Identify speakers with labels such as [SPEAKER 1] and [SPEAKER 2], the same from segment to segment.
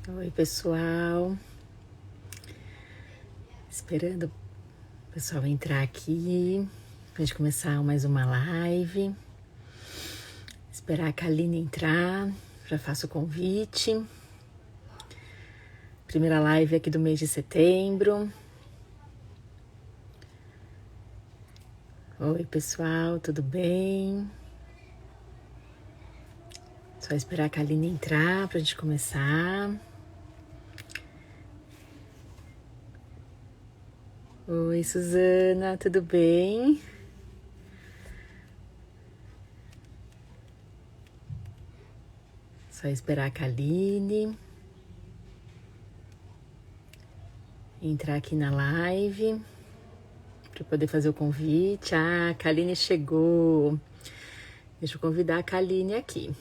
[SPEAKER 1] Oi, pessoal. Esperando o pessoal entrar aqui pra gente começar mais uma live. Esperar a Kaline entrar, já faço o convite. Primeira live aqui do mês de setembro. Oi, pessoal, tudo bem? Só esperar a Kaline entrar pra gente começar. Oi, Suzana, tudo bem? Só esperar a Kaline entrar aqui na live para poder fazer o convite. Ah, a Kaline chegou. Deixa eu convidar a Kaline aqui.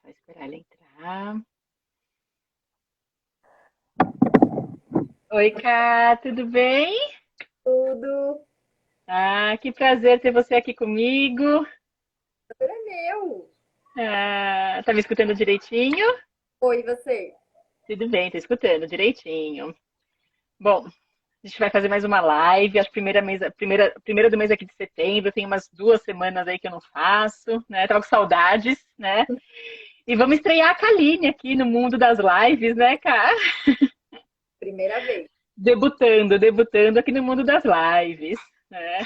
[SPEAKER 1] Só esperar ela entrar. Oi, Ká, tudo bem?
[SPEAKER 2] Tudo.
[SPEAKER 1] Ah, que prazer ter você aqui comigo.
[SPEAKER 2] É meu.
[SPEAKER 1] Ah, tá me escutando direitinho?
[SPEAKER 2] Oi, você.
[SPEAKER 1] Tudo bem, tô escutando direitinho. Bom, a gente vai fazer mais uma live, acho que primeira do mês aqui de setembro, tem umas 2 semanas aí que eu não faço, né? Tava com saudades, né? E vamos estrear a Kaline aqui no mundo das lives, né, cara?
[SPEAKER 2] Primeira vez.
[SPEAKER 1] Debutando aqui no mundo das lives, né?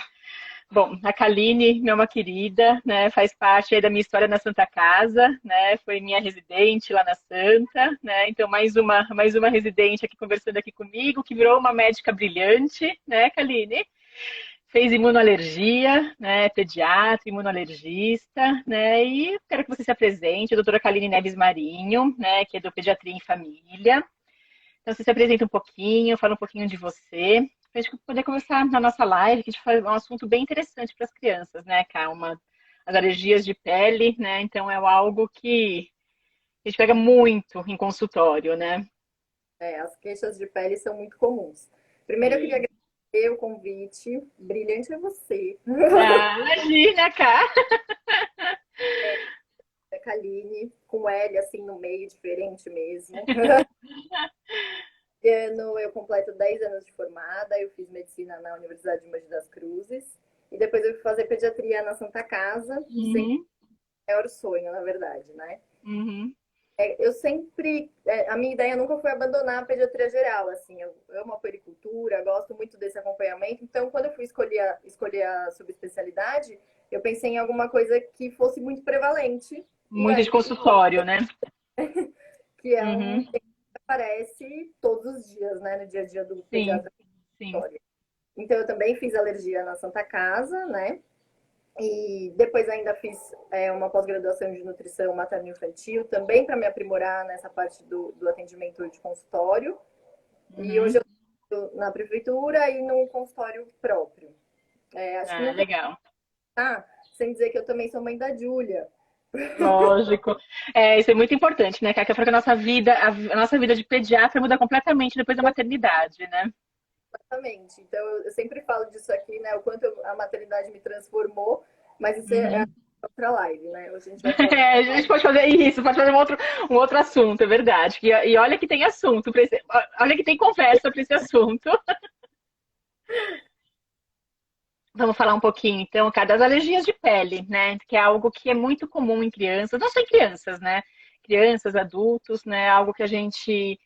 [SPEAKER 1] Bom, a Kaline, é uma querida, né? Faz parte aí da minha história na Santa Casa, né? Foi minha residente lá na Santa, né? Então mais uma residente aqui conversando aqui comigo, que virou uma médica brilhante, né, Kaline? Fez imunoalergia, né? Pediatra, imunoalergista, né? E quero que você se apresente, a doutora Kaline Neves Marinho, né? Que é do Pediatria em Família. Então, você se apresenta um pouquinho, fala um pouquinho de você, para a gente poder começar na nossa live, que a gente faz um assunto bem interessante para as crianças, né, Calma? As alergias de pele, né? Então, é algo que a gente pega muito em consultório, né?
[SPEAKER 2] As queixas de pele são muito comuns. Primeiro, eu queria
[SPEAKER 1] Sim.
[SPEAKER 2] agradecer o convite. Brilhante é você.
[SPEAKER 1] Ah, imagina, cara!
[SPEAKER 2] É Kaline, com L assim no meio, diferente mesmo. Esse ano eu completo 10 anos de formada. Eu fiz medicina na Universidade de Mogi das Cruzes. E depois eu fui fazer pediatria na Santa Casa, que sempre
[SPEAKER 1] Uhum,
[SPEAKER 2] é o maior sonho, na verdade, né?
[SPEAKER 1] uhum,
[SPEAKER 2] Eu sempre, a minha ideia nunca foi abandonar a pediatria geral, assim, eu amo a puericultura, gosto muito desse acompanhamento, então quando eu fui escolher a subespecialidade, eu pensei em alguma coisa que fosse muito prevalente, e
[SPEAKER 1] muito de
[SPEAKER 2] aí,
[SPEAKER 1] consultório, né?
[SPEAKER 2] que é um
[SPEAKER 1] Uhum,
[SPEAKER 2] tema que aparece todos os dias, né, no dia a dia do
[SPEAKER 1] sim,
[SPEAKER 2] pediatra.
[SPEAKER 1] sim.
[SPEAKER 2] Então eu também fiz alergia na Santa Casa, né, e depois ainda fiz uma pós-graduação de nutrição materno-infantil, também para me aprimorar nessa parte do atendimento de consultório. E hoje
[SPEAKER 1] Uhum.
[SPEAKER 2] eu estou na prefeitura e no consultório próprio. Acho que
[SPEAKER 1] Ah,
[SPEAKER 2] não pode
[SPEAKER 1] legal.
[SPEAKER 2] estar sem dizer que eu também sou mãe da Júlia.
[SPEAKER 1] Lógico. É, isso é muito importante, né, Kátia? Porque a nossa vida de pediatra muda completamente depois da maternidade, né?
[SPEAKER 2] Exatamente. Então eu sempre falo disso aqui, né? O quanto a maternidade me transformou, mas isso é
[SPEAKER 1] Uhum.
[SPEAKER 2] outra live, né? Hoje a gente vai falar.
[SPEAKER 1] É, a gente pode fazer isso, pode fazer um outro assunto, é verdade. E olha que tem assunto, olha que tem conversa para esse assunto. Vamos falar um pouquinho, então, cara, das alergias de pele, né? Que é algo que é muito comum em crianças, não só em crianças, né? Crianças, adultos, né? Algo que a gente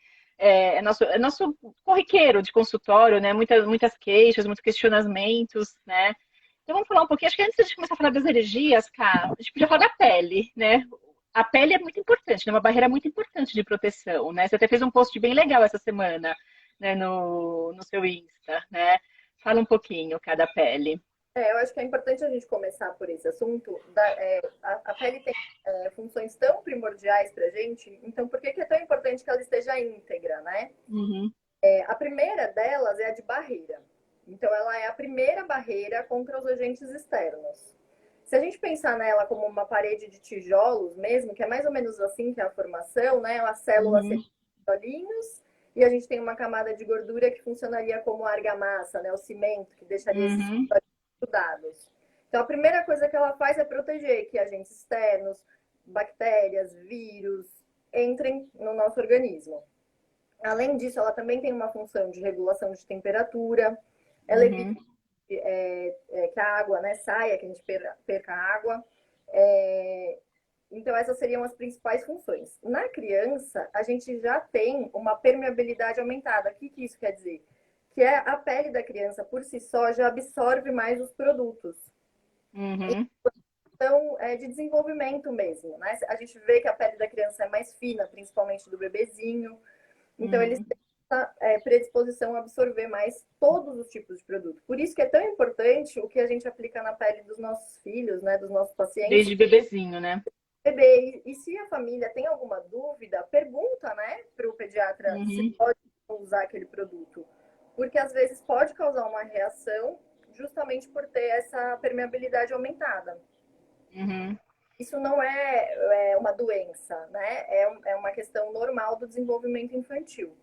[SPEAKER 1] é nosso corriqueiro de consultório, né? Muitas queixas, muitos questionamentos, né? Então vamos falar um pouquinho. Acho que antes de começar a falar das alergias, cara, a gente podia falar da pele, né? A pele é muito importante, né? Uma barreira muito importante de proteção, né? Você até fez um post bem legal essa semana, né? No seu Insta, né? Fala um pouquinho, cada pele.
[SPEAKER 2] Eu acho que é importante a gente começar por esse assunto. A pele tem funções tão primordiais para a gente, então por que é tão importante que ela esteja íntegra, né?
[SPEAKER 1] Uhum,
[SPEAKER 2] A primeira delas é a de barreira. Então, ela é a primeira barreira contra os agentes externos. Se a gente pensar nela como uma parede de tijolos mesmo, que é mais ou menos assim que é a formação, né? As células
[SPEAKER 1] uhum,
[SPEAKER 2] seriam tijolinhos e a gente tem uma camada de gordura que funcionaria como argamassa, né? O cimento, que deixaria esses
[SPEAKER 1] Uhum.
[SPEAKER 2] grudados. Então, a primeira coisa que ela faz é proteger que agentes externos, bactérias, vírus, entrem no nosso organismo. Além disso, ela também tem uma função de regulação de temperatura, ela evita
[SPEAKER 1] Uhum.
[SPEAKER 2] que a água, né, saia, que a gente perca a água. É, então, essas seriam as principais funções. Na criança, a gente já tem uma permeabilidade aumentada. O que, que isso quer dizer? Que é a pele da criança, por si só, já absorve mais os produtos.
[SPEAKER 1] Uhum.
[SPEAKER 2] Então, é de desenvolvimento mesmo, né? A gente vê que a pele da criança é mais fina, principalmente do bebezinho. Então, eles
[SPEAKER 1] Uhum.
[SPEAKER 2] têm essa predisposição a absorver mais todos os tipos de produto. Por isso que é tão importante o que a gente aplica na pele dos nossos filhos, né? Dos nossos pacientes,
[SPEAKER 1] Desde bebezinho, né?
[SPEAKER 2] bebê. E se a família tem alguma dúvida, pergunta, né, para o pediatra se
[SPEAKER 1] Uhum.
[SPEAKER 2] pode usar aquele produto. Porque às vezes pode causar uma reação justamente por ter essa permeabilidade aumentada.
[SPEAKER 1] Uhum.
[SPEAKER 2] Isso não é uma doença, né? É uma questão normal do desenvolvimento infantil.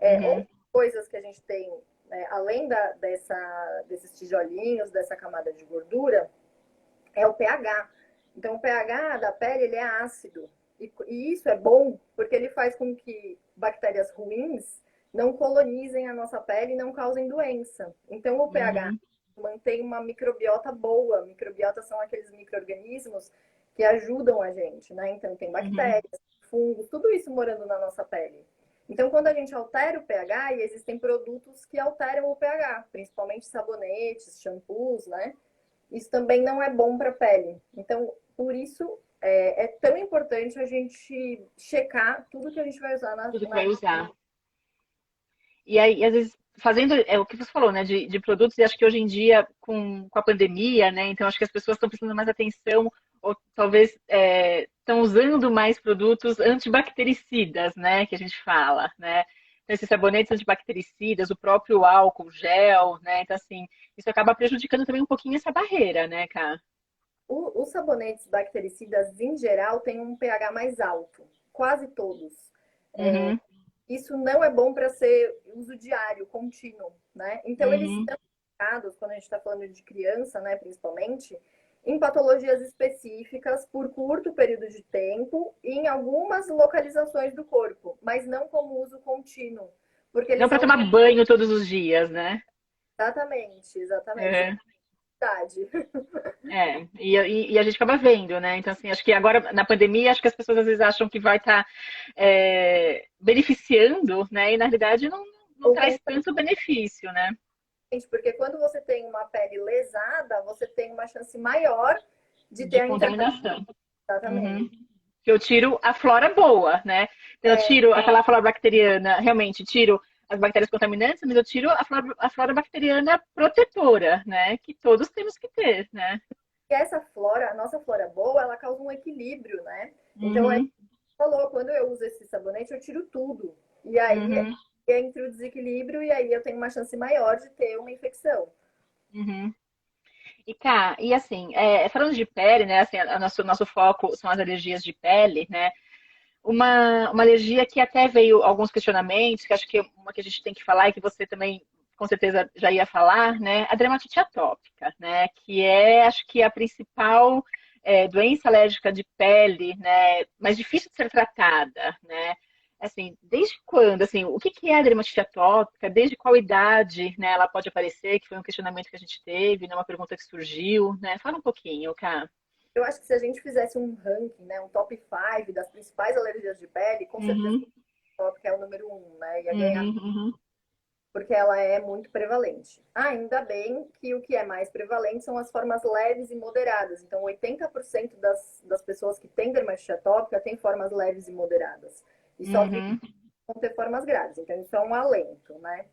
[SPEAKER 1] Uhum.
[SPEAKER 2] Outras coisas que a gente tem, né, além desses tijolinhos, dessa camada de gordura, é o pH. Então, o pH da pele ele é ácido. E isso é bom porque ele faz com que bactérias ruins não colonizem a nossa pele e não causem doença. Então, o pH
[SPEAKER 1] Uhum.
[SPEAKER 2] mantém uma microbiota boa. Microbiota são aqueles micro-organismos que ajudam a gente, né? Então, tem
[SPEAKER 1] Uhum.
[SPEAKER 2] bactérias, fungos, tudo isso morando na nossa pele. Então, quando a gente altera o pH, e existem produtos que alteram o pH, principalmente sabonetes, shampoos, né? Isso também não é bom para a pele. Então, por isso, é tão importante a gente checar tudo que a gente vai usar
[SPEAKER 1] Tudo que vai usar. E
[SPEAKER 2] na...
[SPEAKER 1] aí, às vezes, fazendo o que você falou, né, de produtos, e acho que hoje em dia, com a pandemia, né, então acho que as pessoas estão prestando mais atenção, ou talvez estão usando mais produtos antibactericidas, né, que a gente fala, né. Então, esses sabonetes antibactericidas, o próprio álcool gel, né, então assim, isso acaba prejudicando também um pouquinho essa barreira, né, Cá?
[SPEAKER 2] Os sabonetes bactericidas, em geral, têm um pH mais alto. Quase todos.
[SPEAKER 1] Uhum,
[SPEAKER 2] Isso não é bom para ser uso diário, contínuo, né? Então, eles
[SPEAKER 1] uhum.
[SPEAKER 2] estão indicados, quando a gente está falando de criança, né, principalmente, em patologias específicas por curto período de tempo e em algumas localizações do corpo, mas não como uso contínuo, porque
[SPEAKER 1] Não
[SPEAKER 2] eles
[SPEAKER 1] para tomar banho todos os dias, né?
[SPEAKER 2] exatamente,
[SPEAKER 1] É.
[SPEAKER 2] verdade.
[SPEAKER 1] E a gente acaba vendo, né? Então, assim, acho que agora, na pandemia, acho que as pessoas às vezes acham que vai estar beneficiando, né? E na realidade não
[SPEAKER 2] Ou
[SPEAKER 1] traz tanto benefício, né?
[SPEAKER 2] porque quando você tem uma pele lesada, você tem uma chance maior de ter
[SPEAKER 1] De
[SPEAKER 2] a internalização.
[SPEAKER 1] contaminação.
[SPEAKER 2] Exatamente.
[SPEAKER 1] Uhum. Eu tiro a flora boa, né? Então, eu tiro aquela flora bacteriana, realmente tiro as bactérias contaminantes, mas eu tiro a flora bacteriana protetora, né? Que todos temos que ter, né?
[SPEAKER 2] E essa flora, a nossa flora boa, ela causa um equilíbrio, né? Então,
[SPEAKER 1] Uhum,
[SPEAKER 2] falou, quando eu uso esse sabonete, eu tiro tudo. E aí
[SPEAKER 1] uhum,
[SPEAKER 2] entra o desequilíbrio e aí eu tenho uma chance maior de ter uma infecção.
[SPEAKER 1] uhum. E cá, e assim, falando de pele, né? Assim, nosso foco são as alergias de pele, né? Uma alergia que até veio alguns questionamentos, que acho que é uma que a gente tem que falar e que você também com certeza já ia falar, né? A dermatite atópica, né? Que é, acho que a principal doença alérgica de pele, né? Mais difícil de ser tratada, né? Assim, desde quando, assim, o que que é a dermatite atópica? Desde qual idade, né? Ela pode aparecer? Que foi um questionamento que a gente teve, né? Uma pergunta que surgiu, né? Fala um pouquinho, Cá.
[SPEAKER 2] Eu acho que se a gente fizesse um ranking, né, um top 5 das principais alergias de pele, com certeza
[SPEAKER 1] Uhum,
[SPEAKER 2] a tópica é o número um, né? Ia ganhar,
[SPEAKER 1] uhum, uhum,
[SPEAKER 2] porque ela é muito prevalente. Ainda bem que o que é mais prevalente são as formas leves e moderadas. Então, 80% das pessoas que têm dermatite atópica têm formas leves e moderadas. E só 20%
[SPEAKER 1] uhum.
[SPEAKER 2] vão ter formas graves. Então, isso é um alento, né?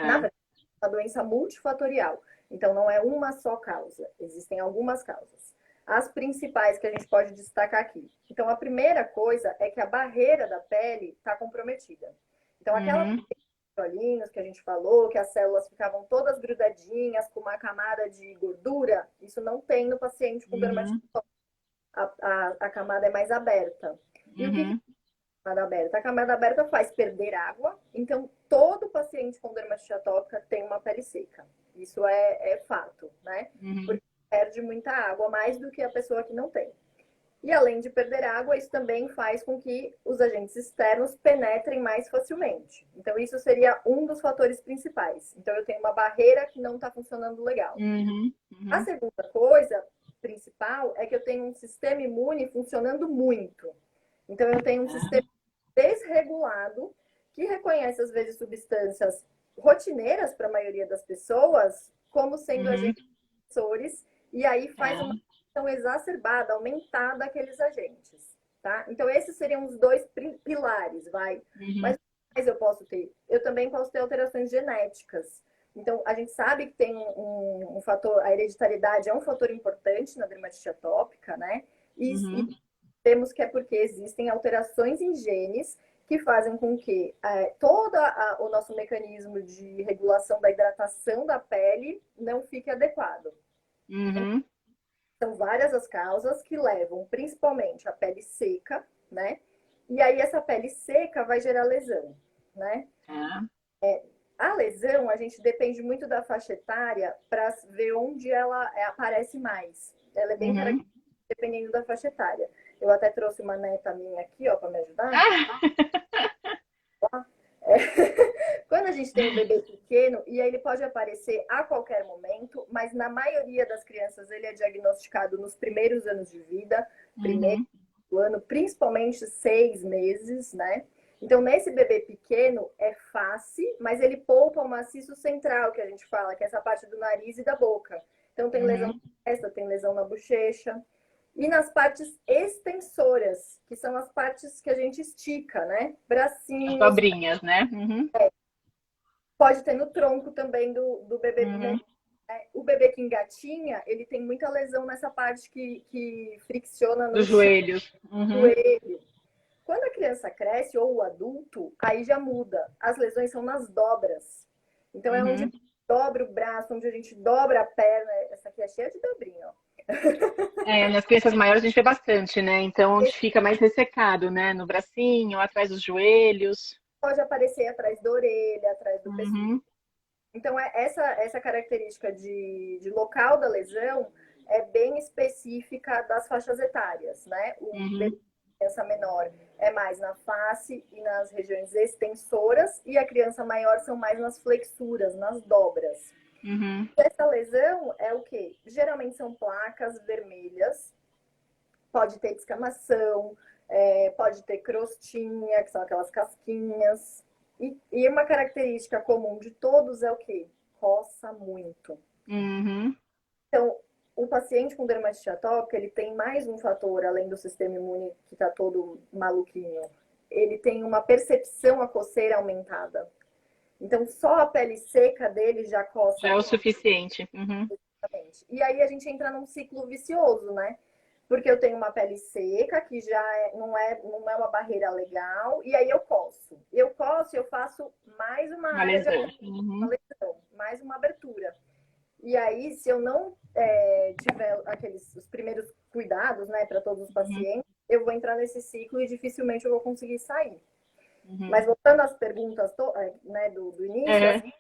[SPEAKER 2] Na
[SPEAKER 1] Tá.
[SPEAKER 2] verdade, é uma doença multifatorial. Então, não é uma só causa. Existem algumas causas. As principais que a gente pode destacar aqui. Então, a primeira coisa é que a barreira da pele está comprometida. Então, aquela
[SPEAKER 1] Uhum,
[SPEAKER 2] olhinhos que a gente falou, que as células ficavam todas grudadinhas, com uma camada de gordura, isso não tem no paciente com dermatite.
[SPEAKER 1] uhum,
[SPEAKER 2] A camada é mais aberta. E o que
[SPEAKER 1] uhum.
[SPEAKER 2] camada aberta. A camada aberta faz perder água, então todo paciente com dermatite atópica tem uma pele seca. Isso é fato, né?
[SPEAKER 1] Uhum.
[SPEAKER 2] Porque perde muita água, mais do que a pessoa que não tem. E além de perder água, isso também faz com que os agentes externos penetrem mais facilmente. Então, isso seria um dos fatores principais. Então, eu tenho uma barreira que não está funcionando legal.
[SPEAKER 1] Uhum.
[SPEAKER 2] A
[SPEAKER 1] Uhum.
[SPEAKER 2] segunda coisa principal é que eu tenho um sistema imune funcionando muito. Então, eu tenho um sistema desregulado que reconhece, às vezes, substâncias rotineiras para a maioria das pessoas como sendo
[SPEAKER 1] Uhum.
[SPEAKER 2] agentes promissores, e aí faz uma
[SPEAKER 1] Tá.
[SPEAKER 2] ação exacerbada, aumentada daqueles agentes. Tá? Então, esses seriam os dois pilares, vai.
[SPEAKER 1] Uhum.
[SPEAKER 2] Mas o que mais eu posso ter? Eu também posso ter alterações genéticas. Então, a gente sabe que tem um fator, a hereditariedade é um fator importante na dermatite atópica, né? E
[SPEAKER 1] Uhum.
[SPEAKER 2] temos que é porque existem alterações em genes que fazem com que todo o nosso mecanismo de regulação da hidratação da pele não fique adequado.
[SPEAKER 1] Uhum.
[SPEAKER 2] São várias as causas que levam principalmente a pele seca, né? E aí essa pele seca vai gerar lesão, né?
[SPEAKER 1] Tá.
[SPEAKER 2] A lesão, a gente depende muito da faixa etária para ver onde ela aparece mais. Ela é bem
[SPEAKER 1] Uhum.
[SPEAKER 2] característica dependendo da faixa etária. Eu até trouxe uma neta minha aqui, ó, para me ajudar.
[SPEAKER 1] Ah!
[SPEAKER 2] É. Quando a gente tem um bebê pequeno, e aí ele pode aparecer a qualquer momento, mas na maioria das crianças ele é diagnosticado nos primeiros anos de vida, primeiro
[SPEAKER 1] Uhum.
[SPEAKER 2] ano, principalmente 6 meses, né? Então, nesse bebê pequeno, é face, mas ele poupa o maciço central, que a gente fala, que é essa parte do nariz e da boca. Então, tem lesão na
[SPEAKER 1] Uhum.
[SPEAKER 2] testa, tem lesão na bochecha. E nas partes extensoras, que são as partes que a gente estica, né?
[SPEAKER 1] As
[SPEAKER 2] Bracinhos,
[SPEAKER 1] dobrinhas, né? Uhum.
[SPEAKER 2] pode ter no tronco também do bebê menor.
[SPEAKER 1] Uhum.
[SPEAKER 2] O bebê que engatinha, ele tem muita lesão nessa parte que fricciona no
[SPEAKER 1] Dos
[SPEAKER 2] chão,
[SPEAKER 1] joelhos.
[SPEAKER 2] no
[SPEAKER 1] Uhum.
[SPEAKER 2] joelho. Quando a criança cresce, ou o adulto, aí já muda. As lesões são nas dobras. Então, é onde
[SPEAKER 1] Uhum.
[SPEAKER 2] dobra o braço, onde a gente dobra a perna. Essa aqui é cheia de dobrinha, ó.
[SPEAKER 1] É, nas crianças maiores a gente vê bastante, né? Então, onde fica mais ressecado, né? No bracinho, atrás dos joelhos.
[SPEAKER 2] Pode aparecer atrás da orelha, atrás do pescoço.
[SPEAKER 1] Uhum.
[SPEAKER 2] Então, essa característica de local da lesão é bem específica das faixas etárias, né? O
[SPEAKER 1] Uhum.
[SPEAKER 2] bebê criança menor é mais na face e nas regiões extensoras, e a criança maior são mais nas flexuras, nas dobras.
[SPEAKER 1] Uhum.
[SPEAKER 2] Essa lesão é o quê? Geralmente são placas vermelhas, pode ter descamação, pode ter crostinha, que são aquelas casquinhas. E uma característica comum de todos é o quê? Coça muito.
[SPEAKER 1] Uhum.
[SPEAKER 2] Então, o paciente com dermatite atópica, ele tem mais um fator, além do sistema imune que está todo maluquinho. Ele tem uma percepção a coceira aumentada. Então, só a pele seca dele já
[SPEAKER 1] Já
[SPEAKER 2] coça
[SPEAKER 1] é o
[SPEAKER 2] muito.
[SPEAKER 1] suficiente. Uhum.
[SPEAKER 2] E aí a gente entra num ciclo vicioso, né? Porque eu tenho uma pele seca, que já não é uma barreira legal, e aí eu coço. Eu coço, eu faço mais uma
[SPEAKER 1] Uma
[SPEAKER 2] área de
[SPEAKER 1] lesão. Uhum.
[SPEAKER 2] lesão, mais uma abertura. E aí, se eu não tiver os primeiros cuidados, né, para todos os
[SPEAKER 1] Uhum.
[SPEAKER 2] pacientes, eu vou entrar nesse ciclo e dificilmente eu vou conseguir sair.
[SPEAKER 1] Uhum.
[SPEAKER 2] Mas voltando às perguntas né, do início,
[SPEAKER 1] É.
[SPEAKER 2] assim,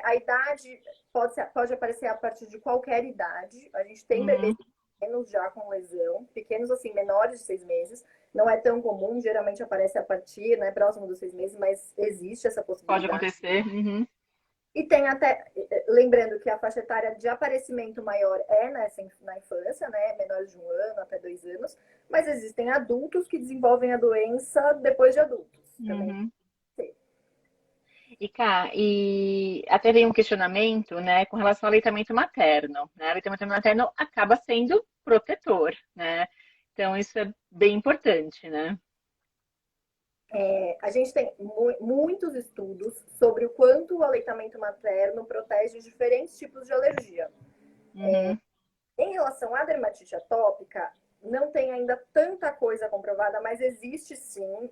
[SPEAKER 2] a idade pode aparecer a partir de qualquer idade. A gente tem bebês
[SPEAKER 1] Uhum.
[SPEAKER 2] pequenos já com lesão, pequenos assim, menores de 6 meses. Não é tão comum, geralmente aparece a partir, né, próximo dos 6 meses, mas existe essa
[SPEAKER 1] Pode
[SPEAKER 2] possibilidade.
[SPEAKER 1] acontecer. Uhum.
[SPEAKER 2] E tem até, lembrando que a faixa etária de aparecimento maior é na infância, né, menores de 1 ano até 2 anos, mas existem adultos que desenvolvem a doença depois de adultos. Também
[SPEAKER 1] Uhum.
[SPEAKER 2] tem.
[SPEAKER 1] E, cá, e até veio um questionamento, né, com relação ao aleitamento materno, né? O aleitamento materno acaba sendo protetor, né? Então isso é bem importante, né?
[SPEAKER 2] A gente tem muitos estudos sobre o quanto o aleitamento materno protege diferentes tipos de alergia.
[SPEAKER 1] Uhum.
[SPEAKER 2] Em relação à dermatite atópica, não tem ainda tanta coisa comprovada, mas existe sim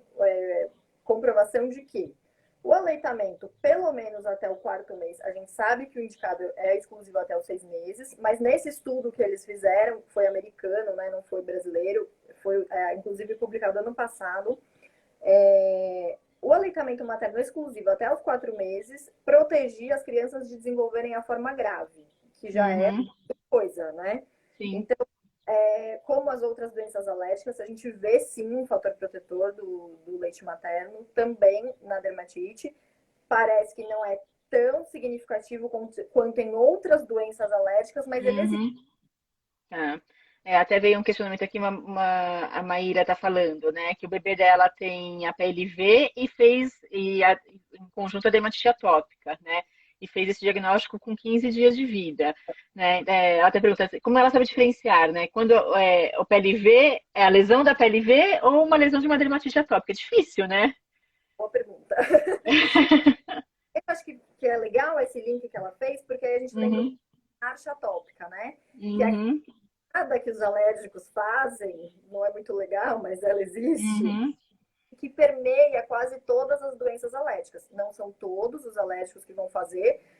[SPEAKER 2] comprovação de que o aleitamento, pelo menos até o quarto mês, a gente sabe que o indicado é exclusivo até os 6 meses, mas nesse estudo que eles fizeram, que foi americano, né, não foi brasileiro, foi inclusive publicado ano passado, O aleitamento materno exclusivo até os 4 meses protegia as crianças de desenvolverem a forma grave, que já é coisa, né?
[SPEAKER 1] Sim.
[SPEAKER 2] Então, como as outras doenças alérgicas, a gente vê sim um fator protetor do leite materno, também na dermatite. Parece que não é tão significativo quanto em outras doenças alérgicas, mas ele existe.
[SPEAKER 1] Tá. Até veio um questionamento aqui, a Maíra está falando, né, que o bebê dela tem a PLV e em conjunto a dermatite atópica, né, e fez esse diagnóstico com 15 dias de vida, né. Ela até pergunta assim, como ela sabe diferenciar, né, quando o PLV é a lesão da PLV ou uma lesão de uma dermatite atópica? É difícil, né?
[SPEAKER 2] Boa pergunta. Eu acho que é legal esse link que ela fez, porque aí a gente lembra
[SPEAKER 1] Uhum,
[SPEAKER 2] da marcha atópica, né? Que é
[SPEAKER 1] uhum,
[SPEAKER 2] nada que os alérgicos fazem, não é muito legal, mas ela existe,
[SPEAKER 1] uhum,
[SPEAKER 2] que permeia quase todas as doenças alérgicas. Não são todos os alérgicos que vão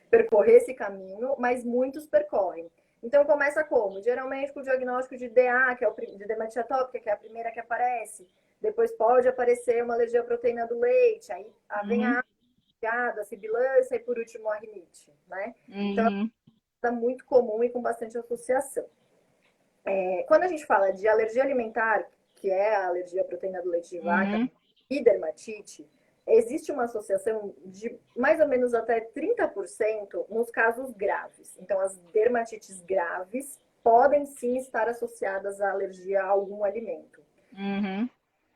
[SPEAKER 2] percorrer esse caminho, mas muitos percorrem. Então começa como? Geralmente com o diagnóstico de DA, que é de dermatite atópica, que é a primeira que aparece. Depois pode aparecer uma alergia à proteína do leite, aí vem
[SPEAKER 1] uhum,
[SPEAKER 2] a sibilância e por último a rinite, né? Então
[SPEAKER 1] uhum,
[SPEAKER 2] é muito comum e com bastante associação. Quando a gente fala de alergia alimentar, que é a alergia à proteína do leite de vaca,
[SPEAKER 1] uhum,
[SPEAKER 2] e dermatite, existe uma associação de mais ou menos até 30% nos casos graves. Então, as dermatites graves podem sim estar associadas à alergia a algum alimento.
[SPEAKER 1] uhum,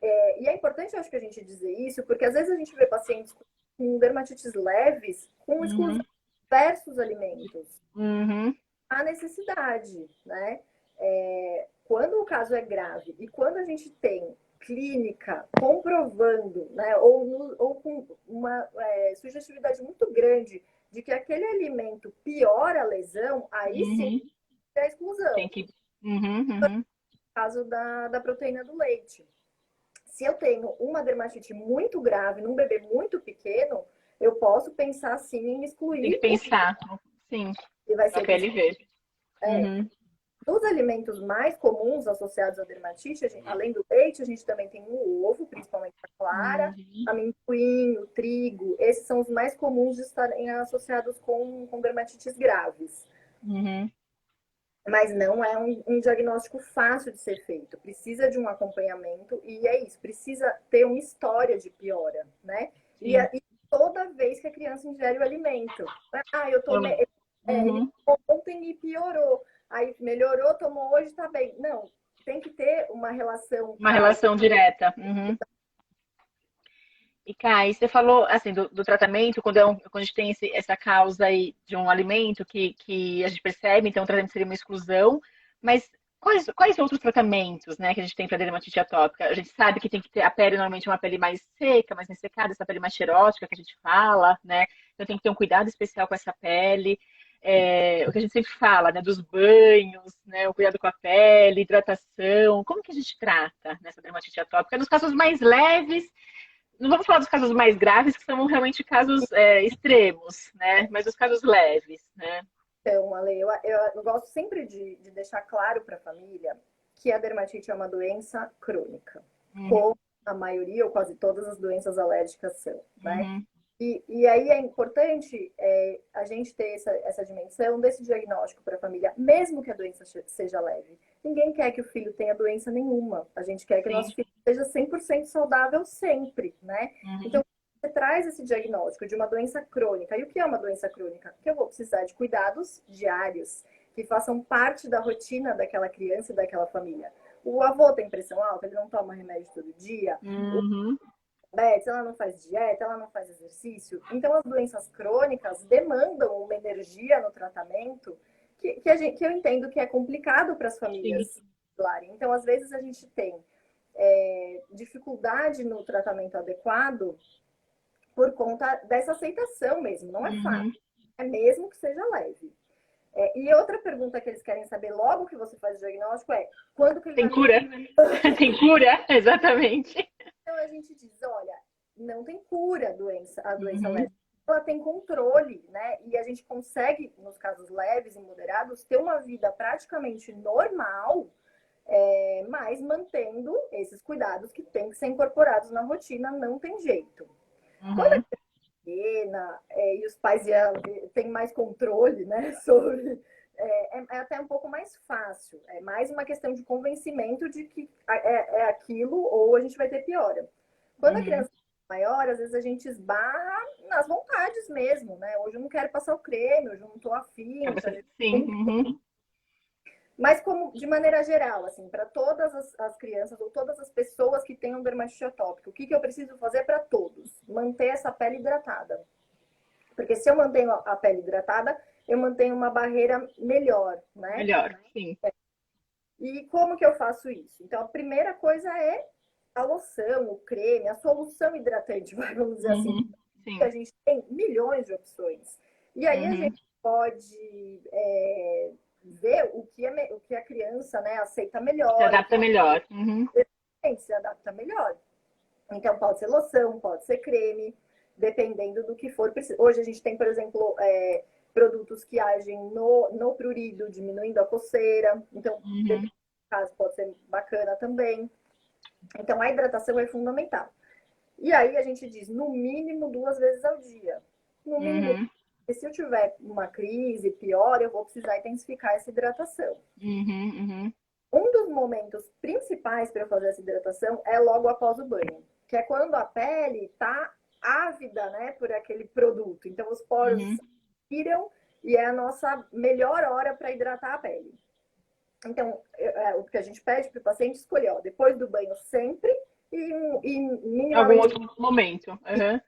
[SPEAKER 2] E é importante, eu acho, que a gente dizer isso, porque às vezes a gente vê pacientes com dermatites leves com exclusão
[SPEAKER 1] uhum,
[SPEAKER 2] de diversos alimentos.
[SPEAKER 1] uhum.
[SPEAKER 2] A necessidade, né? Quando o caso é grave e quando a gente tem clínica comprovando, né, ou com uma sugestividade muito grande de que aquele alimento piora a lesão, aí sim
[SPEAKER 1] Uhum.
[SPEAKER 2] é a
[SPEAKER 1] Tem
[SPEAKER 2] exclusão.
[SPEAKER 1] que. Uhum, uhum.
[SPEAKER 2] No caso da proteína do leite. Se eu tenho uma dermatite muito grave num bebê muito pequeno, eu posso pensar sim em
[SPEAKER 1] Tem que
[SPEAKER 2] excluir o
[SPEAKER 1] pensar. Sim,
[SPEAKER 2] que vai
[SPEAKER 1] na
[SPEAKER 2] ser o principal.
[SPEAKER 1] PLV. Uhum,
[SPEAKER 2] Dos alimentos mais comuns associados à dermatite, além do leite, a gente também tem o ovo, principalmente a clara,
[SPEAKER 1] uhum,
[SPEAKER 2] amendoim, o trigo. Esses são os mais comuns de estarem associados com dermatites graves.
[SPEAKER 1] uhum.
[SPEAKER 2] Mas não é um diagnóstico fácil de ser feito. Precisa de um acompanhamento e é isso. Precisa ter uma história de piora, né?
[SPEAKER 1] Sim.
[SPEAKER 2] E toda vez que a criança ingere o alimento. Eu tomei ele
[SPEAKER 1] Uhum.
[SPEAKER 2] tomou ontem e piorou. Aí melhorou, tomou hoje, tá bem. Não, tem que ter uma relação
[SPEAKER 1] Uma
[SPEAKER 2] causa.
[SPEAKER 1] relação direta. Uhum. E, Kai, você falou assim do tratamento, quando a gente tem essa causa aí de um alimento que a gente percebe, então o tratamento seria uma exclusão, mas quais outros tratamentos, né, que a gente tem para dermatite atópica? A gente sabe que tem que ter a pele normalmente é uma pele mais seca, mais ressecada, essa pele mais xerótica que a gente fala, né? Então tem que ter um cuidado especial com essa pele. O que a gente sempre fala, né, dos banhos, né, o cuidado com a pele, hidratação, como que a gente trata nessa dermatite atópica? Nos casos mais leves, não vamos falar dos casos mais graves, que são realmente casos extremos, né? Mas os casos leves, né?
[SPEAKER 2] Então, Ale, eu gosto sempre de deixar claro para a família que a dermatite é uma doença crônica,
[SPEAKER 1] Uhum,
[SPEAKER 2] como a maioria ou quase todas as doenças alérgicas são, né?
[SPEAKER 1] uhum,
[SPEAKER 2] E aí é importante a gente ter essa dimensão desse diagnóstico para a família, mesmo que a doença seja leve. Ninguém quer que o filho tenha doença nenhuma. A gente quer que o
[SPEAKER 1] sim,
[SPEAKER 2] nosso filho seja 100% saudável sempre, né?
[SPEAKER 1] uhum,
[SPEAKER 2] Então, você traz esse diagnóstico de uma doença crônica. E o que é uma doença crônica? Que eu vou precisar de cuidados diários que façam parte da rotina daquela criança e daquela família. O avô tem pressão alta, ele não toma remédio todo dia,
[SPEAKER 1] uhum,
[SPEAKER 2] diabetes, ela não faz dieta, ela não faz exercício. Então, as doenças crônicas demandam uma energia no tratamento que eu entendo que é complicado para as
[SPEAKER 1] sim,
[SPEAKER 2] famílias. Então, às vezes, a gente tem dificuldade no tratamento adequado por conta dessa aceitação mesmo. Não é fácil,
[SPEAKER 1] uhum.
[SPEAKER 2] é mesmo que seja leve. E outra pergunta que eles querem saber logo que você faz o diagnóstico é quando que ele
[SPEAKER 1] Tem
[SPEAKER 2] vai melhorar?
[SPEAKER 1] cura? Tem cura? Exatamente.
[SPEAKER 2] Então a gente diz, olha, não tem cura a doença
[SPEAKER 1] Uhum,
[SPEAKER 2] alérgica. Ela tem controle, né? E a gente consegue, nos casos leves e moderados, ter uma vida praticamente normal mas mantendo esses cuidados que têm que ser incorporados na rotina, não tem jeito. Quando a
[SPEAKER 1] Uhum.
[SPEAKER 2] criança é pequena, e os pais têm mais controle, né, sobre... É até um pouco mais fácil. É mais uma questão de convencimento de que é aquilo ou a gente vai ter piora. Quando a
[SPEAKER 1] Uhum.
[SPEAKER 2] criança é maior, às vezes a gente esbarra nas vontades mesmo, né? Hoje eu não quero passar o creme, hoje eu não tô afim.
[SPEAKER 1] Acaba
[SPEAKER 2] Então
[SPEAKER 1] sendo... Sim. Uhum.
[SPEAKER 2] mas como de maneira geral, assim, para todas as crianças ou todas as pessoas que tenham dermatite atópica, o que eu preciso fazer para todos? Manter essa pele hidratada. Porque se eu mantenho a pele hidratada, eu mantenho uma barreira melhor, né?
[SPEAKER 1] Melhor, sim.
[SPEAKER 2] E como que eu faço isso? Então, a primeira coisa é a loção, o creme, a solução hidratante, vamos dizer assim.
[SPEAKER 1] Uhum.
[SPEAKER 2] A
[SPEAKER 1] Sim.
[SPEAKER 2] gente tem milhões de opções. E aí a
[SPEAKER 1] Uhum.
[SPEAKER 2] gente pode ver o que a criança, né, aceita
[SPEAKER 1] Se
[SPEAKER 2] melhor, o
[SPEAKER 1] adapta melhor. Uhum.
[SPEAKER 2] que se adapta melhor. Então, pode ser loção, pode ser creme, dependendo do que for preciso. Hoje a gente tem, por exemplo, produtos que agem no prurido, diminuindo a coceira. Então,
[SPEAKER 1] Uhum.
[SPEAKER 2] dependendo do caso, pode ser bacana também. Então, a hidratação é fundamental. E aí a gente diz, no mínimo 2 vezes ao dia. No mínimo,
[SPEAKER 1] Uhum.
[SPEAKER 2] e se eu tiver uma crise pior, eu vou precisar intensificar essa hidratação.
[SPEAKER 1] Uhum. Uhum.
[SPEAKER 2] Um dos momentos principais para eu fazer essa hidratação é logo após o banho, que é quando a pele está ávida, né, por aquele produto. Então os poros
[SPEAKER 1] Uhum.
[SPEAKER 2] viram e é a nossa melhor hora para hidratar a pele. Então, o que a gente pede para o paciente escolher, ó, depois do banho sempre e
[SPEAKER 1] Algum
[SPEAKER 2] minimamente.
[SPEAKER 1] outro momento. Uhum.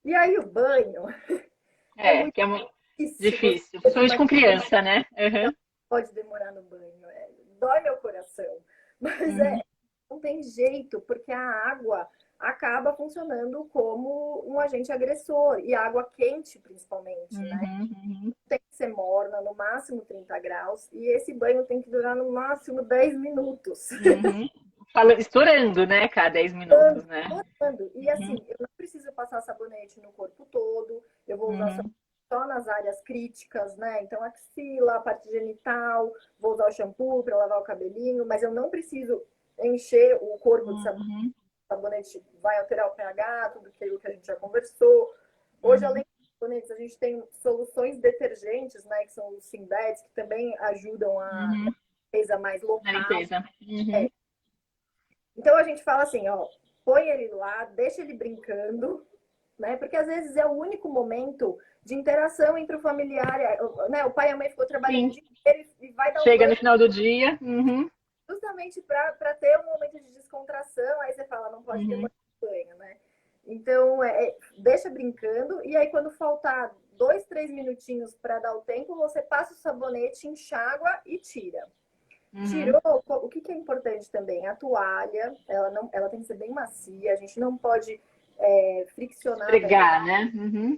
[SPEAKER 2] E aí o banho é
[SPEAKER 1] É,
[SPEAKER 2] muito
[SPEAKER 1] que é muito
[SPEAKER 2] difícil. Você
[SPEAKER 1] difícil. Principalmente com criança, né?
[SPEAKER 2] não
[SPEAKER 1] Uhum.
[SPEAKER 2] pode demorar no banho. Dói meu coração. Mas
[SPEAKER 1] Uhum.
[SPEAKER 2] não tem jeito, porque a água acaba funcionando como um agente agressor. E a água quente, principalmente, né?
[SPEAKER 1] Uhum. Uhum.
[SPEAKER 2] Tem que ser morna, no máximo 30 graus. E esse banho tem que durar no máximo 10 minutos.
[SPEAKER 1] Uhum. Estourando, né? Cada 10 minutos, né?
[SPEAKER 2] E
[SPEAKER 1] Uhum.
[SPEAKER 2] assim, eu não preciso passar sabonete no corpo todo. Eu vou usar
[SPEAKER 1] Uhum.
[SPEAKER 2] só nas áreas críticas, né? Então, axila, a parte genital, vou usar o shampoo para lavar o cabelinho, mas eu não preciso encher o corpo de sabonete.
[SPEAKER 1] Uhum.
[SPEAKER 2] O sabonete vai alterar o pH, tudo aquilo que a gente já conversou. Hoje, além
[SPEAKER 1] Uhum.
[SPEAKER 2] de sabonetes, a gente tem soluções detergentes, né? Que são os Sinbeds, que também ajudam a
[SPEAKER 1] Uhum.
[SPEAKER 2] limpeza mais
[SPEAKER 1] Na
[SPEAKER 2] local.
[SPEAKER 1] limpeza. Uhum.
[SPEAKER 2] Então, a gente fala assim, ó, põe ele lá, deixa ele brincando, né? Porque às vezes é o único momento de interação entre o familiar, né? O pai e a mãe ficou trabalhando o
[SPEAKER 1] Sim.
[SPEAKER 2] dia inteiro e vai dar um
[SPEAKER 1] Chega no
[SPEAKER 2] banho
[SPEAKER 1] final do dia. Uhum.
[SPEAKER 2] justamente para ter um momento de descontração. Aí você fala, não pode
[SPEAKER 1] Uhum.
[SPEAKER 2] demorar banho, né? Então, deixa brincando e aí quando faltar 2, 3 minutinhos para dar o tempo, você passa o sabonete, enxágua e tira.
[SPEAKER 1] Uhum.
[SPEAKER 2] Tirou, o que é importante também? A toalha, ela tem que ser bem macia, a gente não pode friccionar
[SPEAKER 1] Esfregar, né? Uhum.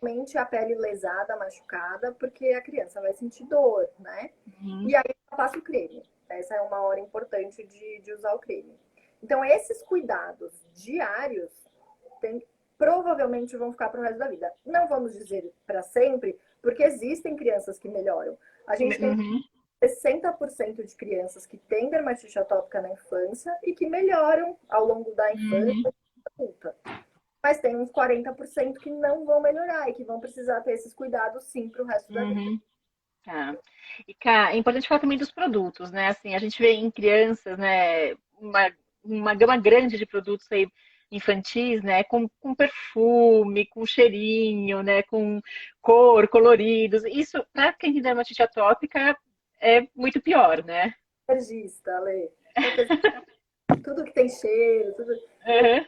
[SPEAKER 2] totalmente a pele lesada, machucada, porque a criança vai sentir dor, né?
[SPEAKER 1] Uhum.
[SPEAKER 2] E aí eu passo o creme. Essa é uma hora importante de usar o creme. Então, esses cuidados diários provavelmente vão ficar para o resto da vida. Não vamos dizer para sempre, porque existem crianças que melhoram. A gente tem
[SPEAKER 1] Uhum.
[SPEAKER 2] 60% de crianças que têm dermatite atópica na infância e que melhoram ao longo da infância
[SPEAKER 1] Uhum.
[SPEAKER 2] e adulta. Mas tem uns 40% que não vão melhorar e que vão precisar ter esses cuidados sim para o resto da vida.
[SPEAKER 1] Uhum. Tá. E, cá, é importante falar também dos produtos, né? Assim, a gente vê em crianças, né, uma gama grande de produtos aí infantis, né, com perfume, com cheirinho, né, com cor, coloridos. Isso, para quem tem dermatite atópica, é muito pior, né?
[SPEAKER 2] Energista, Ale. Tudo que tem cheiro, tudo.
[SPEAKER 1] Uhum.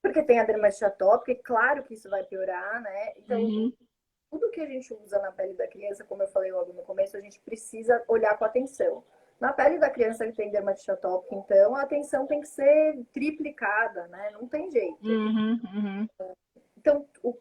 [SPEAKER 2] Porque tem a dermatite atópica, e claro que isso vai piorar, né? Então,
[SPEAKER 1] Uhum.
[SPEAKER 2] tudo que a gente usa na pele da criança, como eu falei logo no começo, a gente precisa olhar com atenção. Na pele da criança que tem dermatite atópica, então, a atenção tem que ser triplicada, né? Não tem jeito.
[SPEAKER 1] Uhum. Uhum.
[SPEAKER 2] Então, o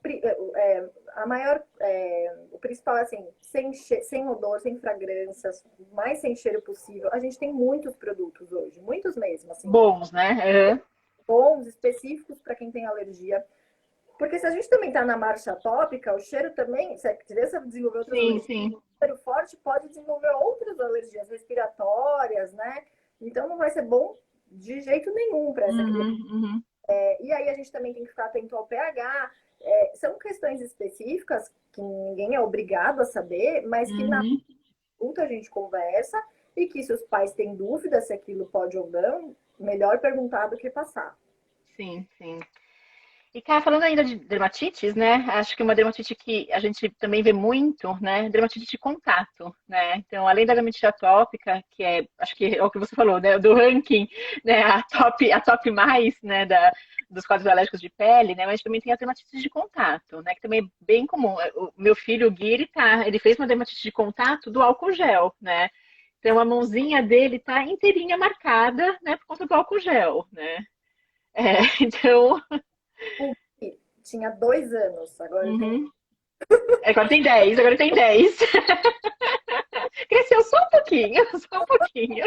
[SPEAKER 2] principal é assim, sem odor, sem fragrâncias, mais sem cheiro possível. A gente tem muitos produtos hoje, muitos mesmo, assim,
[SPEAKER 1] Bons, né? Uhum.
[SPEAKER 2] bons, específicos para quem tem alergia. Porque se a gente também está na marcha atópica, o cheiro também, se a criança desenvolver outras
[SPEAKER 1] Sim,
[SPEAKER 2] alergias,
[SPEAKER 1] sim.
[SPEAKER 2] o cheiro forte pode desenvolver outras alergias respiratórias, né? Então não vai ser bom de jeito nenhum para essa criança.
[SPEAKER 1] Uhum, uhum,
[SPEAKER 2] E aí a gente também tem que ficar atento ao pH. São questões específicas que ninguém é obrigado a saber, mas que na
[SPEAKER 1] uhum.
[SPEAKER 2] consulta a gente conversa e que se os pais têm dúvida se aquilo pode ou não, melhor perguntar do que passar.
[SPEAKER 1] Sim, sim. E, cara, falando ainda de dermatites, né? Acho que uma dermatite que a gente também vê muito, né? Dermatite de contato, né? Então, além da dermatite atópica, que é, acho que é o que você falou, né? Do ranking, né? A top mais, né? Dos quadros alérgicos de pele, né? Mas também tem as dermatites de contato, né? Que também é bem comum. O meu filho, o Gui, ele fez uma dermatite de contato do álcool gel, né? Então, a mãozinha dele tá inteirinha marcada, né? Por conta do álcool gel, né? É, então,
[SPEAKER 2] O Gui tinha 2 anos, agora ele tem.
[SPEAKER 1] uhum. Agora tem 10, agora tem 10. Cresceu só um pouquinho, só um pouquinho.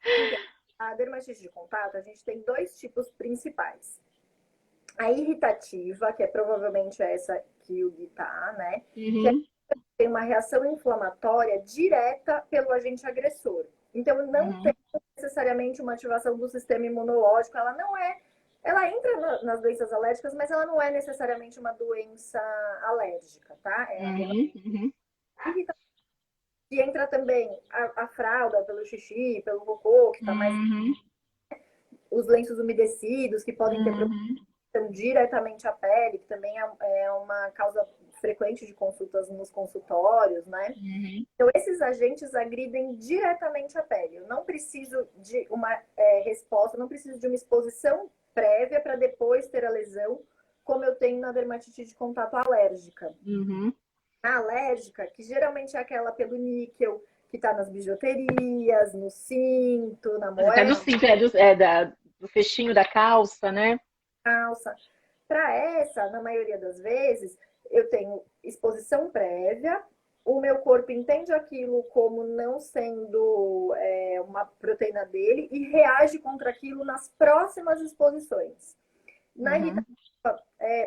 [SPEAKER 2] Então, a dermatite de contato, a gente tem dois tipos principais. A irritativa, que é provavelmente essa que o Gui tá, né? Que
[SPEAKER 1] Uhum,
[SPEAKER 2] tem uma reação inflamatória direta pelo agente agressor. Então, não tem
[SPEAKER 1] uhum,
[SPEAKER 2] necessariamente uma ativação do sistema imunológico, ela não é. Ela entra nas doenças alérgicas, mas ela não é necessariamente uma doença alérgica, tá? É a
[SPEAKER 1] uhum, uhum,
[SPEAKER 2] irritação. E entra também a fralda pelo xixi, pelo cocô, que está mais.
[SPEAKER 1] uhum,
[SPEAKER 2] Os lenços umedecidos, que podem ter
[SPEAKER 1] uhum,
[SPEAKER 2] diretamente à pele, que também é uma causa frequente de consultas nos consultórios, né?
[SPEAKER 1] uhum.
[SPEAKER 2] Então, esses agentes agridem diretamente a pele. Eu não preciso de uma resposta, não preciso de uma exposição prévia para depois ter a lesão, como eu tenho na dermatite de contato alérgica.
[SPEAKER 1] Uhum.
[SPEAKER 2] A alérgica, que geralmente é aquela pelo níquel, que está nas bijuterias, no cinto, na
[SPEAKER 1] Até do
[SPEAKER 2] moeda,
[SPEAKER 1] cinto, do fechinho da calça, né?
[SPEAKER 2] na calça. Para essa, na maioria das vezes, eu tenho exposição prévia, o meu corpo entende aquilo como não sendo uma proteína dele e reage contra aquilo nas próximas exposições. Na irritativa,
[SPEAKER 1] Uhum,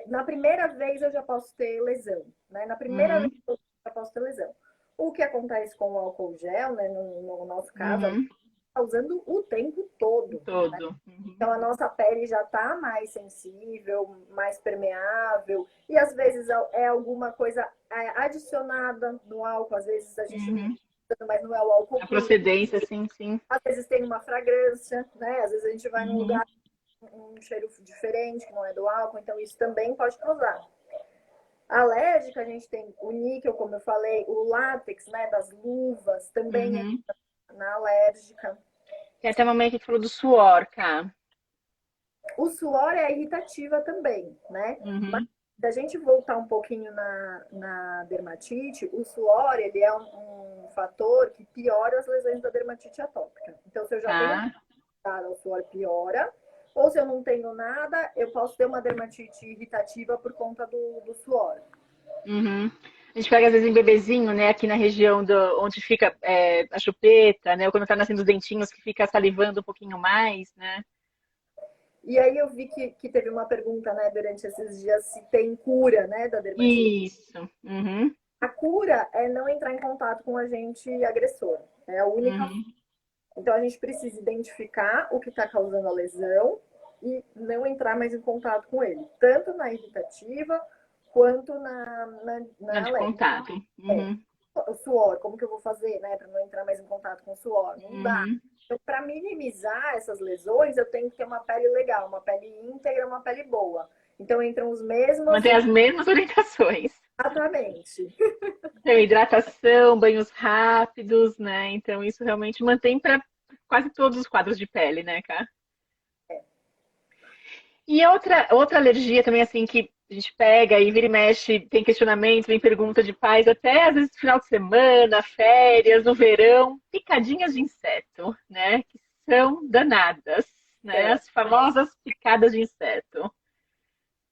[SPEAKER 2] na primeira vez eu já posso ter lesão, né? Na primeira vez
[SPEAKER 1] uhum,
[SPEAKER 2] eu já posso ter lesão. O que acontece com o álcool gel, né? No nosso caso,
[SPEAKER 1] uhum.
[SPEAKER 2] está usando o tempo todo.
[SPEAKER 1] Todo. Uhum,
[SPEAKER 2] Então, a nossa pele já está mais sensível, mais permeável, e às vezes é alguma coisa adicionada no álcool, às vezes a gente não,
[SPEAKER 1] uhum.
[SPEAKER 2] mas não é o álcool
[SPEAKER 1] A
[SPEAKER 2] puro,
[SPEAKER 1] procedência, sim, sim.
[SPEAKER 2] às vezes tem uma fragrância, né? Às vezes a gente vai num
[SPEAKER 1] Uhum,
[SPEAKER 2] lugar com um cheiro diferente, que não é do álcool, então isso também pode causar. Alérgica, a gente tem o níquel, como eu falei, o látex, né, das luvas, também é
[SPEAKER 1] uhum.
[SPEAKER 2] na alérgica.
[SPEAKER 1] Tem até uma mãe que falou do suor, cara.
[SPEAKER 2] O suor é irritativa também, né? Mas
[SPEAKER 1] Uhum.
[SPEAKER 2] se a gente voltar um pouquinho na dermatite, o suor ele é um fator que piora as lesões da dermatite atópica. Então, se eu já tenho
[SPEAKER 1] Tá.
[SPEAKER 2] nada, o suor piora. Ou se eu não tenho nada, eu posso ter uma dermatite irritativa por conta do suor.
[SPEAKER 1] Uhum. A gente pega às vezes em bebezinho, né, aqui na região onde fica a chupeta, né, ou quando tá nascendo os dentinhos que fica salivando um pouquinho mais, né?
[SPEAKER 2] E aí eu vi que teve uma pergunta, né, durante esses dias, se tem cura, né, da dermatite.
[SPEAKER 1] Isso. Uhum.
[SPEAKER 2] A cura é não entrar em contato com o agente agressor. É a única.
[SPEAKER 1] Uhum.
[SPEAKER 2] Então a gente precisa identificar o que está causando a lesão e não entrar mais em contato com ele, tanto na irritativa quanto
[SPEAKER 1] Na
[SPEAKER 2] na
[SPEAKER 1] de
[SPEAKER 2] alérgica.
[SPEAKER 1] contato. Uhum.
[SPEAKER 2] O suor, como que eu vou fazer, né, para não entrar mais em contato com o suor? Não dá.
[SPEAKER 1] Uhum.
[SPEAKER 2] Então, para minimizar essas lesões, eu tenho que ter uma pele legal, uma pele íntegra, uma pele boa. Então, entram os mesmos
[SPEAKER 1] Mantém as mesmas orientações.
[SPEAKER 2] exatamente.
[SPEAKER 1] Então, hidratação, banhos rápidos, né? Então, isso realmente mantém para quase todos os quadros de pele, né, cara? E outra alergia também, assim, que a gente pega e vira e mexe, tem questionamento, vem pergunta de pais, até às vezes final de semana, férias, no verão, picadinhas de inseto, né? Que são danadas, né?
[SPEAKER 2] É
[SPEAKER 1] As famosas picadas de inseto.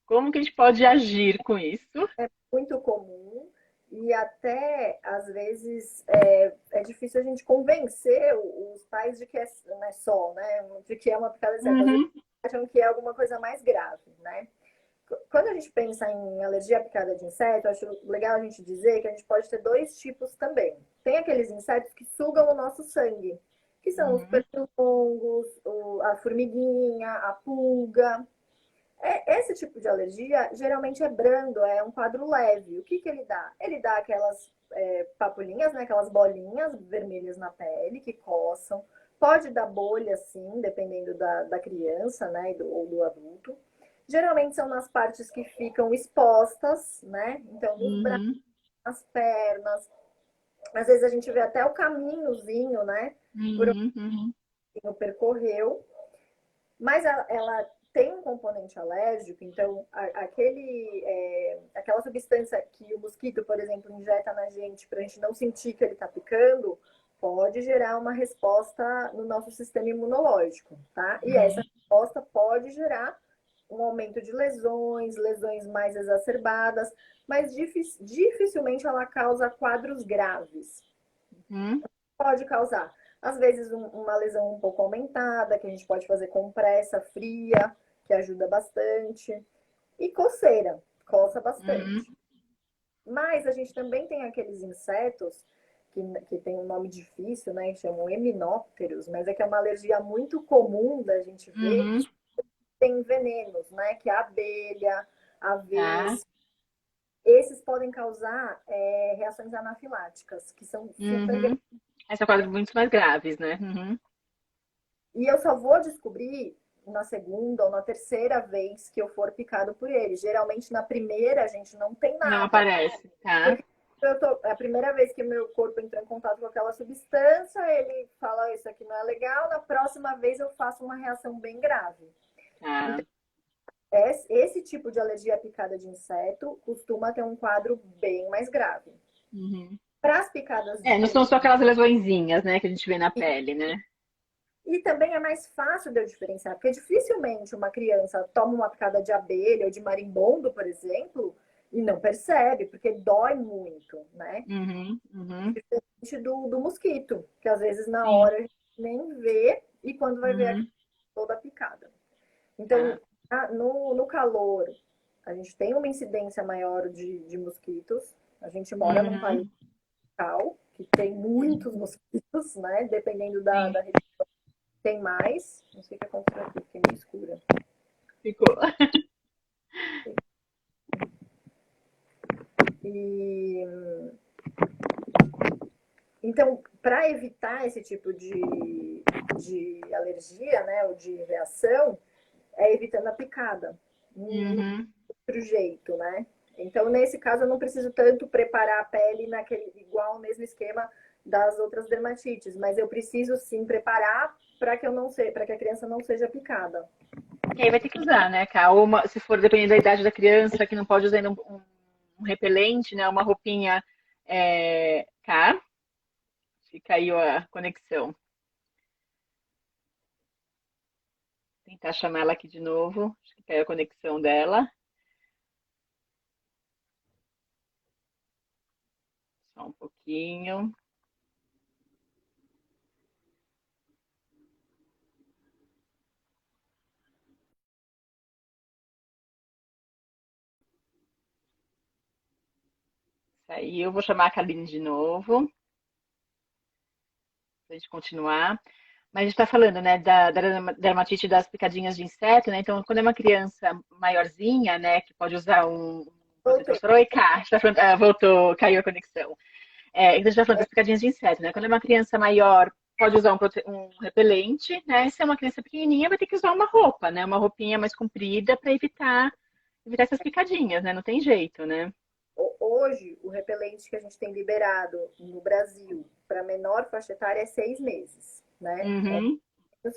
[SPEAKER 1] Como que a gente pode agir com isso?
[SPEAKER 2] muito comum e até às vezes é difícil a gente convencer os pais de que é, não é só, né? De que é uma picada de inseto. Às vezes
[SPEAKER 1] Uhum,
[SPEAKER 2] acham que é alguma coisa mais grave, né? Quando a gente pensa em alergia à picada de inseto, eu acho legal a gente dizer que a gente pode ter dois tipos também. Tem aqueles insetos que sugam o nosso sangue, que são os
[SPEAKER 1] Uhum.
[SPEAKER 2] pernilongos, a formiguinha, a pulga. Esse tipo de alergia geralmente é brando, é um quadro leve. O que, que ele dá? Ele dá aquelas papulinhas, né, aquelas bolinhas vermelhas na pele que coçam. Pode dar bolha, sim, dependendo da criança, né, ou do adulto. Geralmente são nas partes que ficam expostas, né? Então, nos braços,
[SPEAKER 1] Uhum.
[SPEAKER 2] nas pernas. Às vezes a gente vê até o caminhozinho, né? Por
[SPEAKER 1] Uhum. Uhum.
[SPEAKER 2] onde percorreu. Mas ela tem um componente alérgico, então aquela substância que o mosquito, por exemplo, injeta na gente para a gente não sentir que ele está picando, pode gerar uma resposta no nosso sistema imunológico, tá? E essa resposta pode gerar um aumento de lesões, lesões mais exacerbadas, mas dificilmente ela causa quadros graves.
[SPEAKER 1] Uhum.
[SPEAKER 2] Pode causar, às vezes, uma lesão um pouco aumentada, que a gente pode fazer compressa fria, que ajuda bastante, e coceira, coça
[SPEAKER 1] Uhum.
[SPEAKER 2] bastante. Mas a gente também tem aqueles insetos que tem um nome difícil, né? Que chamam eminópteros, mas é que é uma alergia muito comum da gente ver,
[SPEAKER 1] Uhum.
[SPEAKER 2] tem venenos, né? Que é a abelha, a
[SPEAKER 1] Tá.
[SPEAKER 2] vespa. Esses podem causar reações anafiláticas, que são super
[SPEAKER 1] Uhum.
[SPEAKER 2] graves.
[SPEAKER 1] Esses são quadros muito mais graves, né? Uhum.
[SPEAKER 2] E eu só vou descobrir na segunda ou na terceira vez que eu for picado por ele. Geralmente na primeira a gente não tem
[SPEAKER 1] Não
[SPEAKER 2] nada.
[SPEAKER 1] aparece, tá?
[SPEAKER 2] Porque é a primeira vez que meu corpo entra em contato com aquela substância, ele fala isso aqui não é legal, na próxima vez eu faço uma reação bem grave.
[SPEAKER 1] Tá.
[SPEAKER 2] Então, esse tipo de alergia à picada de inseto costuma ter um quadro bem mais grave.
[SPEAKER 1] Uhum.
[SPEAKER 2] Para as picadas
[SPEAKER 1] É, não
[SPEAKER 2] de
[SPEAKER 1] são só aquelas lesõezinhas, né, que a gente vê na pele, né?
[SPEAKER 2] E também é mais fácil de eu diferenciar, porque dificilmente uma criança toma uma picada de abelha ou de marimbondo, por exemplo, e não percebe, porque dói muito, né?
[SPEAKER 1] Uhum. Uhum.
[SPEAKER 2] Diferente do mosquito, que às vezes na
[SPEAKER 1] Sim.
[SPEAKER 2] hora a gente nem vê e quando vai ver a
[SPEAKER 1] Uhum.
[SPEAKER 2] toda a picada. Então,
[SPEAKER 1] Tá.
[SPEAKER 2] no calor, a gente tem uma incidência maior de mosquitos. A gente mora num país
[SPEAKER 1] Uhum.
[SPEAKER 2] tropical, que tem muitos mosquitos, né? Dependendo
[SPEAKER 1] Sim.
[SPEAKER 2] da região, tem mais. Não sei o que aconteceu aqui, porque é meio escura.
[SPEAKER 1] Ficou.
[SPEAKER 2] E então, para evitar esse tipo de alergia, né, ou de reação, é evitando a picada. Não
[SPEAKER 1] Uhum.
[SPEAKER 2] outro jeito, né? Então, nesse caso, eu não preciso tanto preparar a pele naquele igual o mesmo esquema das outras dermatites, mas eu preciso sim preparar para que eu não seja, para que a criança não seja picada.
[SPEAKER 1] E aí vai ter que usar, né, Ká? Ou se for dependendo da idade da criança, que não pode usar ainda um repelente, né? Uma roupinha. Cá, se caiu a conexão. Tentar chamar ela aqui de novo. Acho que caiu a conexão dela. Só um pouquinho. Saiu. Vou chamar a Kaline de novo, pra gente continuar. Mas a gente está falando, né, da dermatite das picadinhas de inseto, né? Então, quando é uma criança maiorzinha, né, que pode usar um protetor
[SPEAKER 2] Voltei.
[SPEAKER 1] solar. Oi, Cá, a gente tá falando, voltou, caiu a conexão. Então, a gente está falando das picadinhas de inseto, né? Quando é uma criança maior, pode usar um repelente, né? Se é uma criança pequenininha, vai ter que usar uma roupa, né? Uma roupinha mais comprida para evitar essas picadinhas, né? Não tem jeito, né?
[SPEAKER 2] Hoje, o repelente que a gente tem liberado no Brasil para menor faixa etária é 6 meses, né?
[SPEAKER 1] Uhum,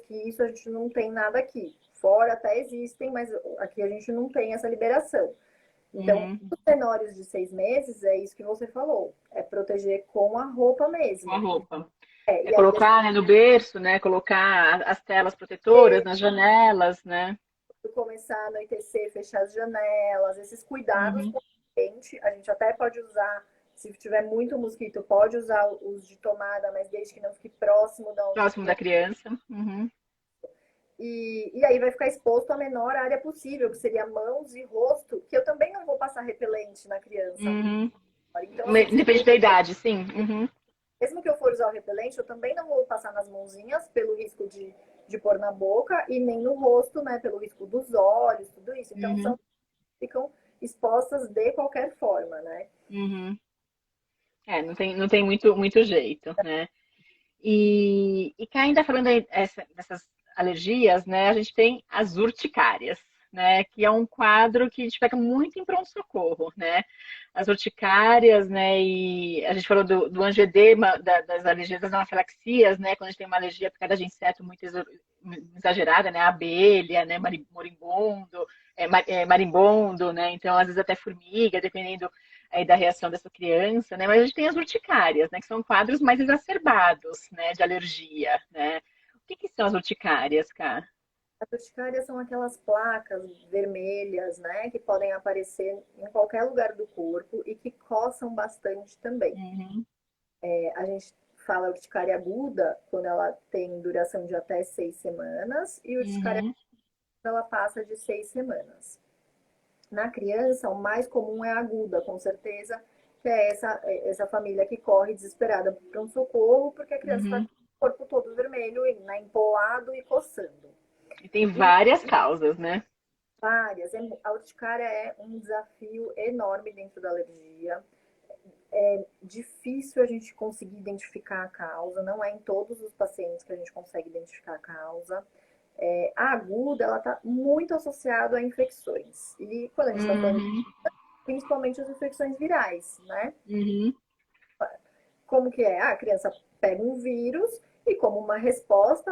[SPEAKER 2] Que isso a gente não tem nada aqui. Fora até existem, mas aqui a gente não tem essa liberação. Então,
[SPEAKER 1] uhum.
[SPEAKER 2] os menores de 6 meses, é isso que você falou, é proteger com a roupa
[SPEAKER 1] Com a
[SPEAKER 2] mesmo.
[SPEAKER 1] roupa. É
[SPEAKER 2] E aí, deixa
[SPEAKER 1] colocar, né, no berço, né? Colocar as telas protetoras nas janelas, né?
[SPEAKER 2] eu começar a anoitecer, fechar as janelas, esses cuidados
[SPEAKER 1] Uhum.
[SPEAKER 2] com a gente até pode usar, se tiver muito mosquito, pode usar os de tomada, mas desde que não fique próximo da onde a
[SPEAKER 1] Próximo da
[SPEAKER 2] criança.
[SPEAKER 1] criança. Uhum.
[SPEAKER 2] E aí vai ficar exposto a menor área possível, que seria mãos e rosto, que eu também não vou passar repelente na criança.
[SPEAKER 1] Uhum.
[SPEAKER 2] Então, assim,
[SPEAKER 1] Depende da idade, sim. Uhum.
[SPEAKER 2] mesmo que eu for usar o repelente, eu também não vou passar nas mãozinhas pelo risco de pôr na boca e nem no rosto, né? Pelo risco dos olhos, tudo isso. Então,
[SPEAKER 1] Uhum.
[SPEAKER 2] ficam expostas de qualquer forma, né?
[SPEAKER 1] Uhum. Não tem muito jeito, né? E cá ainda falando aí dessas alergias, né? A gente tem as urticárias, né? Que é um quadro que a gente pega muito em pronto-socorro, né? As urticárias, né? E a gente falou do angioedema, das alergias das anafilaxias, né? Quando a gente tem uma alergia por causa de inseto muito exagerada, né? Abelha, né? Marimbondo, marimbondo, né? Então, às vezes até formiga, dependendo aí da reação dessa criança, né? Mas a gente tem as urticárias, né? Que são quadros mais exacerbados, né? De alergia, né? O que são as urticárias, Cá?
[SPEAKER 2] As urticárias são aquelas placas vermelhas, né? Que podem aparecer em qualquer lugar do corpo e que coçam bastante também.
[SPEAKER 1] Uhum,
[SPEAKER 2] A gente fala urticária aguda quando ela tem duração de até 6 semanas e urticária
[SPEAKER 1] uhum,
[SPEAKER 2] quando ela passa de 6 semanas. Na criança, o mais comum é a aguda, com certeza, que é essa família que corre desesperada para um socorro, porque a criança está com
[SPEAKER 1] uhum.
[SPEAKER 2] o corpo todo vermelho, né, empolado e coçando.
[SPEAKER 1] E tem
[SPEAKER 2] E
[SPEAKER 1] várias causas, né?
[SPEAKER 2] várias. A urticária é um desafio enorme dentro da alergia. Difícil a gente conseguir identificar a causa, não é em todos os pacientes que a gente consegue identificar a causa. A aguda, ela está muito associada a infecções. E quando a gente está falando,
[SPEAKER 1] Uhum,
[SPEAKER 2] principalmente as infecções virais, né?
[SPEAKER 1] uhum.
[SPEAKER 2] Como que é? A criança pega um vírus e como uma resposta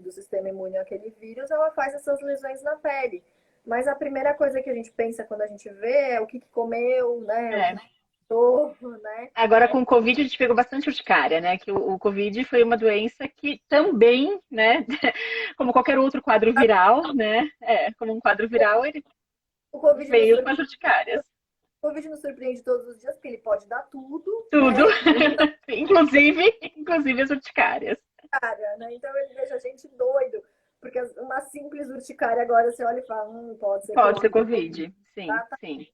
[SPEAKER 2] do sistema imune àquele vírus, ela faz essas lesões na pele. Mas a primeira coisa que a gente pensa quando a gente vê é o que comeu, né? O
[SPEAKER 1] É.
[SPEAKER 2] que tomou, né?
[SPEAKER 1] Agora, com o Covid, a gente pegou bastante urticária, né? Que o Covid foi uma doença que também, né? Como qualquer outro quadro viral, né? Como um quadro viral, ele
[SPEAKER 2] O Covid nos
[SPEAKER 1] veio com
[SPEAKER 2] surpreende,
[SPEAKER 1] as urticárias.
[SPEAKER 2] o Covid nos surpreende todos os dias, porque ele pode dar tudo,
[SPEAKER 1] Tudo,
[SPEAKER 2] né?
[SPEAKER 1] inclusive as urticárias.
[SPEAKER 2] Cara, né? Então ele deixa a gente doido. Porque uma simples urticária agora você olha e fala, pode ser
[SPEAKER 1] Pode ser
[SPEAKER 2] Covid.
[SPEAKER 1] Covid, sim,
[SPEAKER 2] Tá?
[SPEAKER 1] sim.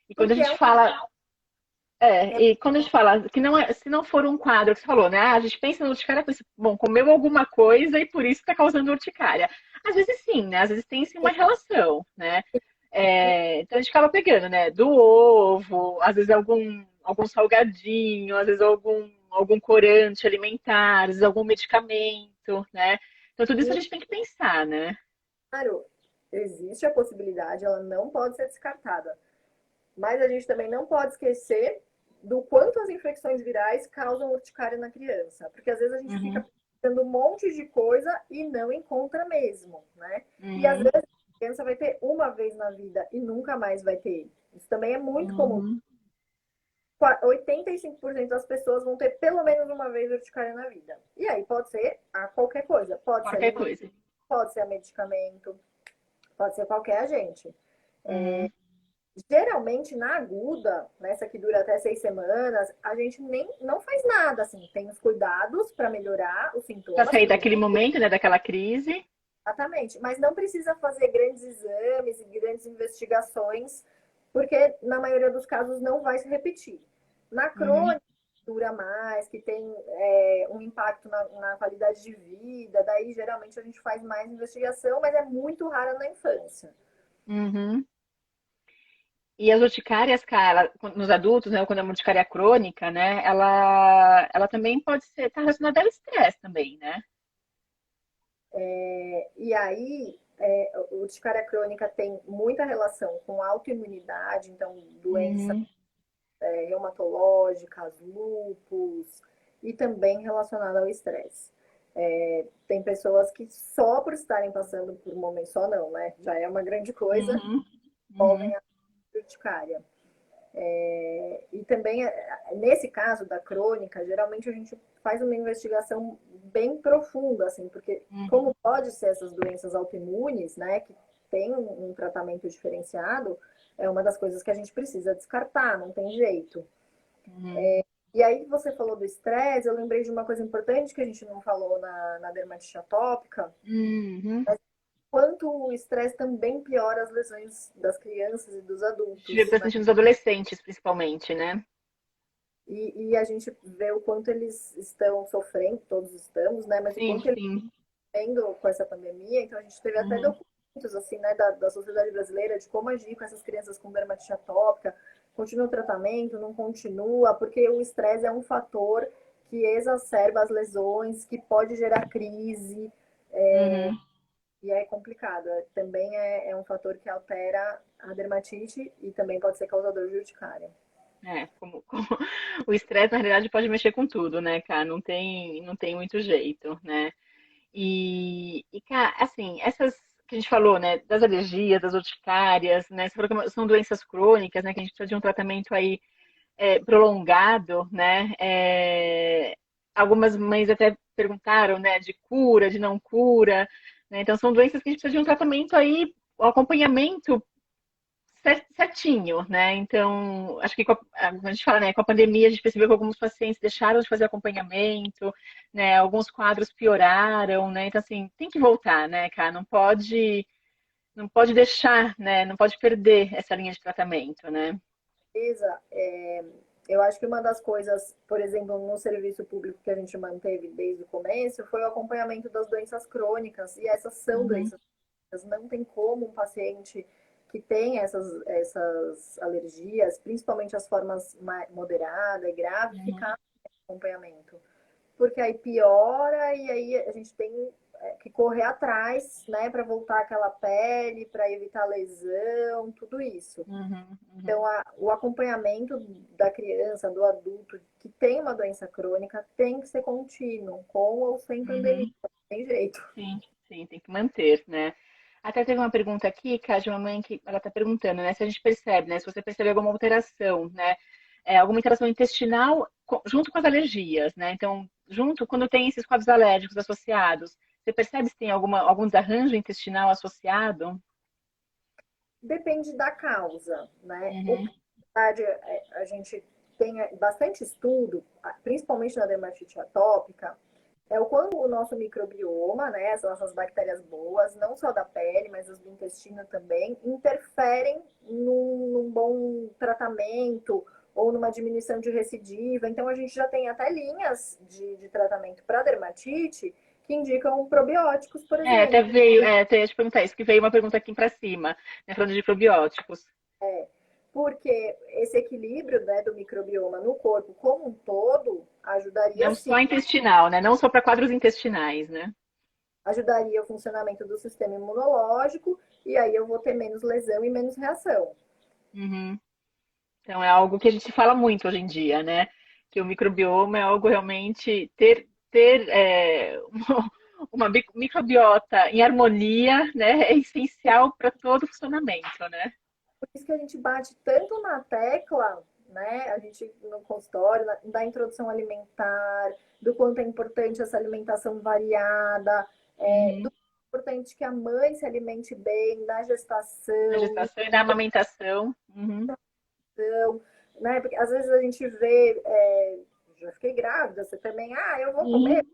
[SPEAKER 1] E quando a
[SPEAKER 2] Porque
[SPEAKER 1] gente fala, e quando a gente fala que não é, se não for um quadro que você falou, né? A gente pensa na urticária, pensa, bom, comeu alguma coisa e por isso está causando urticária. Às vezes sim, né? Às vezes tem sim uma relação, né? Então a gente acaba pegando, né? Do ovo, às vezes algum salgadinho, às vezes algum corante alimentar, às vezes algum medicamento, né? Então tudo isso a gente tem que pensar, né?
[SPEAKER 2] claro, existe a possibilidade, ela não pode ser descartada. Mas a gente também não pode esquecer do quanto as infecções virais causam urticária na criança. Porque às vezes a gente
[SPEAKER 1] Uhum,
[SPEAKER 2] fica pensando um monte de coisa e não encontra mesmo, né? E às
[SPEAKER 1] uhum,
[SPEAKER 2] vezes a criança vai ter uma vez na vida e nunca mais vai ter. Isso também é muito comum.
[SPEAKER 1] uhum.
[SPEAKER 2] 85% das pessoas vão ter pelo menos uma vez urticária na vida. E aí pode ser a qualquer coisa. Pode ser
[SPEAKER 1] Qualquer
[SPEAKER 2] alimento,
[SPEAKER 1] coisa.
[SPEAKER 2] pode ser a medicamento, pode ser qualquer agente.
[SPEAKER 1] Uhum.
[SPEAKER 2] Geralmente, na aguda, nessa que dura até 6 semanas, a gente nem não faz nada, assim. Tem os cuidados para melhorar os
[SPEAKER 1] Para
[SPEAKER 2] sintomas,
[SPEAKER 1] sair daquele momento, né, daquela crise.
[SPEAKER 2] exatamente. Mas não precisa fazer grandes exames e grandes investigações, porque na maioria dos casos não vai se repetir. Na
[SPEAKER 1] Uhum,
[SPEAKER 2] crônica, dura mais, que tem um impacto na qualidade de vida, daí geralmente a gente faz mais investigação, mas é muito rara na infância.
[SPEAKER 1] uhum. E as urticárias, cara, nos adultos, né, quando é uma urticária crônica, né, ela também pode ser, tá relacionada ao estresse também, né?
[SPEAKER 2] E aí, o urticária crônica tem muita relação com autoimunidade, então doenças
[SPEAKER 1] Uhum,
[SPEAKER 2] reumatológicas, lúpus, e também relacionada ao estresse. Tem pessoas que só por estarem passando por um momento, só não, né? Já é uma grande coisa,
[SPEAKER 1] uhum, uhum,
[SPEAKER 2] envolvem a urticária. E também, nesse caso da crônica, geralmente a gente faz uma investigação bem profunda, assim, porque
[SPEAKER 1] uhum,
[SPEAKER 2] como pode ser essas doenças autoimunes, né, que tem um tratamento diferenciado, é uma das coisas que a gente precisa descartar, não tem jeito.
[SPEAKER 1] uhum.
[SPEAKER 2] E aí você falou do estresse, eu lembrei de uma coisa importante que a gente não falou na dermatite atópica,
[SPEAKER 1] Uhum.
[SPEAKER 2] quanto o estresse também piora as lesões das crianças e dos
[SPEAKER 1] A gente vê
[SPEAKER 2] adultos, né?
[SPEAKER 1] bastante nos adolescentes, principalmente, né?
[SPEAKER 2] E a gente vê o quanto eles estão sofrendo, todos estamos, né? Mas o
[SPEAKER 1] Sim,
[SPEAKER 2] quanto eles
[SPEAKER 1] sim.
[SPEAKER 2] estão sofrendo com essa pandemia. Então a gente teve até
[SPEAKER 1] Uhum.
[SPEAKER 2] documentos, assim, né, da sociedade brasileira de como agir com essas crianças com dermatite atópica. Continua o tratamento, não continua, porque o estresse é um fator que exacerba as lesões, que pode gerar crise,
[SPEAKER 1] Uhum.
[SPEAKER 2] e é complicado. Também é um fator que altera a dermatite e também pode ser causador de urticária.
[SPEAKER 1] É, o estresse, na realidade, pode mexer com tudo, né, cara? Não tem muito jeito, né? Cara, assim, essas que a gente falou, né, das alergias, das urticárias, né? Você falou que são doenças crônicas, né? Que a gente precisa de um tratamento aí prolongado, né? Algumas mães até perguntaram, né, de cura, de não cura, né? Então são doenças que a gente precisa de um tratamento aí, um acompanhamento certinho, né? Então, acho que a gente fala, né, com a pandemia a gente percebeu que alguns pacientes deixaram de fazer acompanhamento, né? Alguns quadros pioraram, né? Então, assim, tem que voltar, né, cara? Não pode deixar, né? Não pode perder essa linha de tratamento, né?
[SPEAKER 2] Beleza? Eu acho que uma das coisas, por exemplo, no serviço público que a gente manteve desde o começo foi o acompanhamento das doenças crônicas. E essas são
[SPEAKER 1] Uhum,
[SPEAKER 2] doenças crônicas. Não tem como um paciente que tem essas alergias, principalmente as formas moderada e grave,
[SPEAKER 1] uhum.
[SPEAKER 2] ficar em acompanhamento. Porque aí piora e aí a gente tem que correr atrás, né, para voltar aquela pele, para evitar lesão, tudo isso.
[SPEAKER 1] Uhum,
[SPEAKER 2] Então,
[SPEAKER 1] uhum.
[SPEAKER 2] o acompanhamento da criança, do adulto que tem uma doença crônica tem que ser contínuo, com ou sem pandemia,
[SPEAKER 1] Uhum.
[SPEAKER 2] não tem jeito.
[SPEAKER 1] Sim, sim, tem que manter, né? Até teve uma pergunta aqui, Cá, de uma mãe que ela está perguntando, né? Se a gente percebe, né? Se você percebe alguma alteração, né? Alguma alteração intestinal junto com as alergias, né? Então, junto, quando tem esses quadros alérgicos associados, você percebe se tem algum desarranjo intestinal associado?
[SPEAKER 2] Depende da causa, né? O que
[SPEAKER 1] Uhum,
[SPEAKER 2] na verdade, a gente tem bastante estudo, principalmente na dermatite atópica, é o quanto o nosso microbioma, né, as nossas bactérias boas, não só da pele, mas as do intestino também, interferem num bom tratamento ou numa diminuição de recidiva. Então, a gente já tem até linhas de tratamento para dermatite que indicam probióticos, por
[SPEAKER 1] até
[SPEAKER 2] exemplo.
[SPEAKER 1] veio, até ia te perguntar isso, que veio uma pergunta aqui para cima, né? Falando de probióticos.
[SPEAKER 2] Porque esse equilíbrio, né, do microbioma no corpo como um todo ajudaria
[SPEAKER 1] Não
[SPEAKER 2] sim,
[SPEAKER 1] só intestinal, né? Não só para quadros intestinais, né?
[SPEAKER 2] ajudaria o funcionamento do sistema imunológico e aí eu vou ter menos lesão e menos reação.
[SPEAKER 1] Uhum. Então é algo que a gente fala muito hoje em dia, né? Que o microbioma é algo realmente ter uma microbiota em harmonia, né? É essencial para todo o funcionamento, né?
[SPEAKER 2] Por isso que a gente bate tanto na tecla, né? A gente no consultório, da introdução alimentar, do quanto é importante essa alimentação variada, do
[SPEAKER 1] Uhum.
[SPEAKER 2] quanto é importante que a mãe se alimente bem na
[SPEAKER 1] Na
[SPEAKER 2] gestação,
[SPEAKER 1] gestação e na amamentação. Uhum.
[SPEAKER 2] né? Porque às vezes a gente vê, já fiquei grávida, você também, eu vou comer,
[SPEAKER 1] Uhum.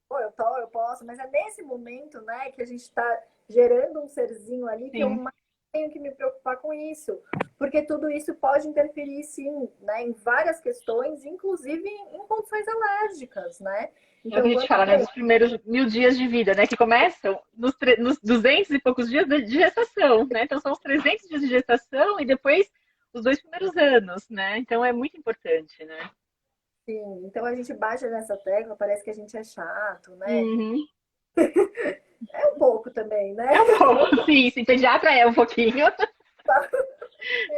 [SPEAKER 2] pô, eu posso, mas é nesse momento, né, que a gente está gerando um serzinho ali que eu
[SPEAKER 1] Sim.
[SPEAKER 2] mais tenho que me preocupar com isso, porque tudo isso pode interferir, sim, né, em várias questões, inclusive em condições alérgicas, né?
[SPEAKER 1] É o que
[SPEAKER 2] Então,
[SPEAKER 1] a gente
[SPEAKER 2] quando
[SPEAKER 1] fala, né? Dos primeiros 1000 dias de vida, né? Que começam nos 200 e poucos dias de gestação, né? Então são os 300 dias de gestação e depois os 2 primeiros anos, né? Então é muito importante, né?
[SPEAKER 2] sim, então a gente baixa nessa tecla, parece que a gente é chato, né?
[SPEAKER 1] Uhum.
[SPEAKER 2] É um pouco também, né?
[SPEAKER 1] É um pouco, sim, sim, pediatra é um pouquinho.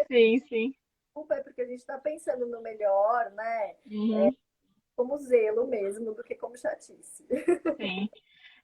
[SPEAKER 1] Sim, sim.
[SPEAKER 2] Culpa é porque a gente está pensando no melhor, né?
[SPEAKER 1] Uhum,
[SPEAKER 2] Como zelo mesmo do que como chatice.
[SPEAKER 1] sim.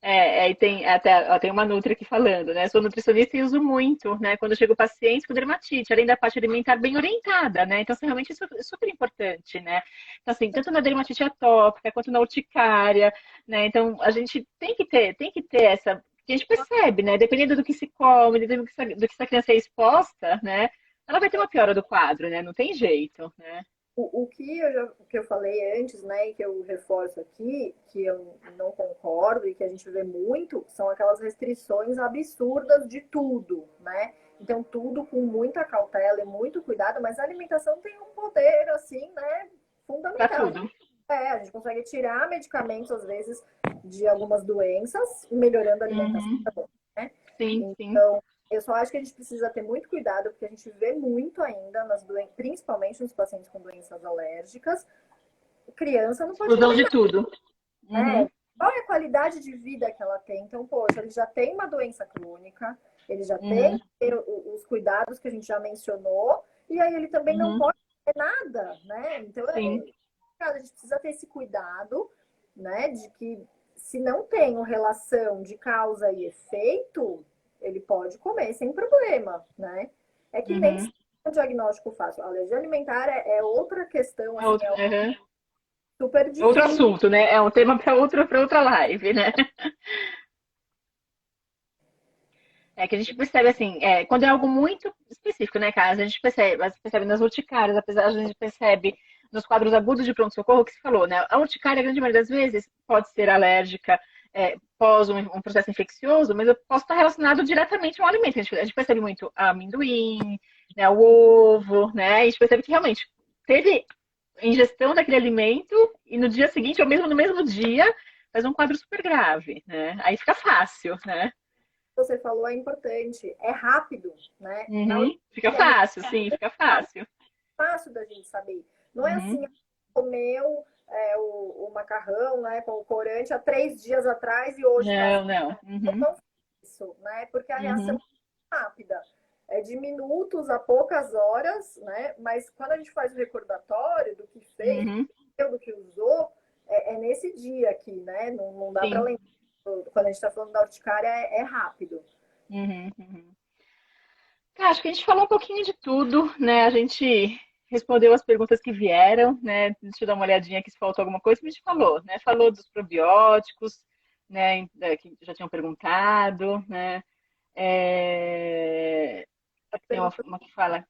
[SPEAKER 1] E tem até ó, tem uma Nutri aqui falando, né? Sou nutricionista e uso muito, né? Quando chega o paciente com dermatite, além da parte alimentar bem orientada, né? Então, assim, realmente isso é super importante, né? Então, assim, tanto na dermatite atópica quanto na urticária, né? Então, a gente tem que ter essa. Que a gente percebe, né? Dependendo do que se come, dependendo do que essa criança é exposta, né? Ela vai ter uma piora do quadro, né? Não tem jeito, né?
[SPEAKER 2] O que que eu falei antes, né, e que eu reforço aqui, que eu não concordo e que a gente vê muito, são aquelas restrições absurdas de tudo, né? Então, tudo com muita cautela e muito cuidado, mas a alimentação tem um poder, assim, né,
[SPEAKER 1] Para
[SPEAKER 2] fundamental.
[SPEAKER 1] tudo.
[SPEAKER 2] A gente consegue tirar medicamentos, às vezes, de algumas doenças, melhorando a alimentação,
[SPEAKER 1] Uhum.
[SPEAKER 2] né?
[SPEAKER 1] Sim, sim.
[SPEAKER 2] Então, eu só acho que a gente precisa ter muito cuidado, porque a gente vê muito ainda nas doenças, principalmente nos pacientes com doenças alérgicas, criança não pode
[SPEAKER 1] Exclusão
[SPEAKER 2] comer
[SPEAKER 1] de tudo.
[SPEAKER 2] nada.
[SPEAKER 1] Uhum.
[SPEAKER 2] Qual é a qualidade de vida que ela tem? Então, poxa, ele já tem uma doença crônica, ele já tem
[SPEAKER 1] Uhum.
[SPEAKER 2] que ter os cuidados que a gente já mencionou, e aí ele também não
[SPEAKER 1] Uhum.
[SPEAKER 2] pode ter nada, né? Então,
[SPEAKER 1] Sim.
[SPEAKER 2] cara, a gente precisa ter esse cuidado, né, de que se não tem uma relação de causa e efeito, ele pode comer sem problema, né? É que nem
[SPEAKER 1] Uhum.
[SPEAKER 2] sempre é um diagnóstico fácil. A alergia alimentar é outra questão,
[SPEAKER 1] É
[SPEAKER 2] assim,
[SPEAKER 1] outro,
[SPEAKER 2] é
[SPEAKER 1] uhum.
[SPEAKER 2] super
[SPEAKER 1] É outro
[SPEAKER 2] difícil.
[SPEAKER 1] assunto, né? É um tema para outra live, né? É que a gente percebe assim, quando é algo muito específico, né, cara? A gente percebe nas urticárias, apesar a gente percebe nos quadros agudos de pronto-socorro que se falou, né? A urticária, a grande maioria das vezes, pode ser alérgica pós um processo infeccioso, mas eu posso estar relacionado diretamente ao alimento. A gente percebe muito amendoim, né, o ovo, né? A gente percebe que realmente teve ingestão daquele alimento e no dia seguinte, ou mesmo no mesmo dia, faz um quadro super grave, né? Aí fica fácil, né?
[SPEAKER 2] Você falou é importante, é rápido, né? Na
[SPEAKER 1] Uhum. Fica
[SPEAKER 2] urologia
[SPEAKER 1] fácil, sim, fica fácil.
[SPEAKER 2] fácil da gente saber. Não é assim,
[SPEAKER 1] Uhum.
[SPEAKER 2] comeu o macarrão, né, com o corante há 3 dias atrás e hoje está
[SPEAKER 1] Não, não. Uhum.
[SPEAKER 2] isso, né? Porque a reação
[SPEAKER 1] Uhum.
[SPEAKER 2] é rápida, é de minutos a poucas horas, né? Mas quando a gente faz o recordatório do que fez,
[SPEAKER 1] Uhum.
[SPEAKER 2] do que usou, é nesse dia aqui, né? Não dá para
[SPEAKER 1] Sim.
[SPEAKER 2] lembrar. Quando a gente está falando da urticária, é rápido.
[SPEAKER 1] Uhum. Uhum. Cara, acho que a gente falou um pouquinho de tudo, né? A gente respondeu as perguntas que vieram, né? Deixa eu dar uma olhadinha aqui se faltou alguma coisa, mas a gente falou, né? Falou dos probióticos, né? Que já tinham perguntado, né? Tem uma que fala.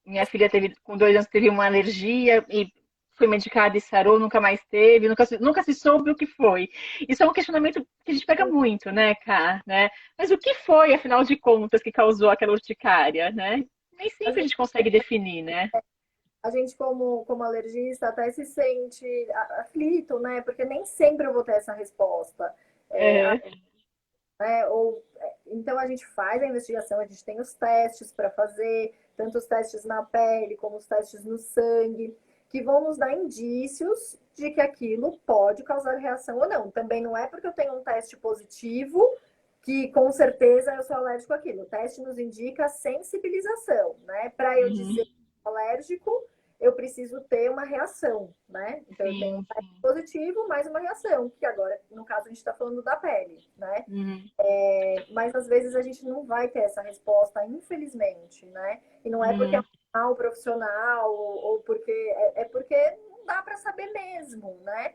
[SPEAKER 1] Minha filha teve, com 2 anos, teve uma alergia e foi medicada e sarou, nunca mais teve, nunca se soube o que foi. Isso é um questionamento que a gente pega muito, né, Cá, né? Mas o que foi, afinal de contas, que causou aquela urticária, né? Nem
[SPEAKER 2] A
[SPEAKER 1] sempre a
[SPEAKER 2] gente,
[SPEAKER 1] gente consegue definir, né?
[SPEAKER 2] como alergista, até se sente aflito, né? Porque nem sempre eu vou ter essa resposta.
[SPEAKER 1] É.
[SPEAKER 2] Né? Então a gente faz a investigação, a gente tem os testes para fazer, tanto os testes na pele como os testes no sangue, que vão nos dar indícios de que aquilo pode causar reação ou não. Também não é porque eu tenho um teste positivo que com certeza eu sou alérgico àquilo. O teste nos indica sensibilização, né? Para eu
[SPEAKER 1] Uhum.
[SPEAKER 2] dizer que sou alérgico, eu preciso ter uma reação, né? Então eu tenho um
[SPEAKER 1] Sim,
[SPEAKER 2] teste
[SPEAKER 1] sim.
[SPEAKER 2] positivo mais uma reação, que agora, no caso, a gente está falando da pele, né?
[SPEAKER 1] Uhum.
[SPEAKER 2] Mas às vezes a gente não vai ter essa resposta, infelizmente, né? E não é porque é um
[SPEAKER 1] Uhum.
[SPEAKER 2] mal profissional ou porque porque não dá para saber mesmo, né?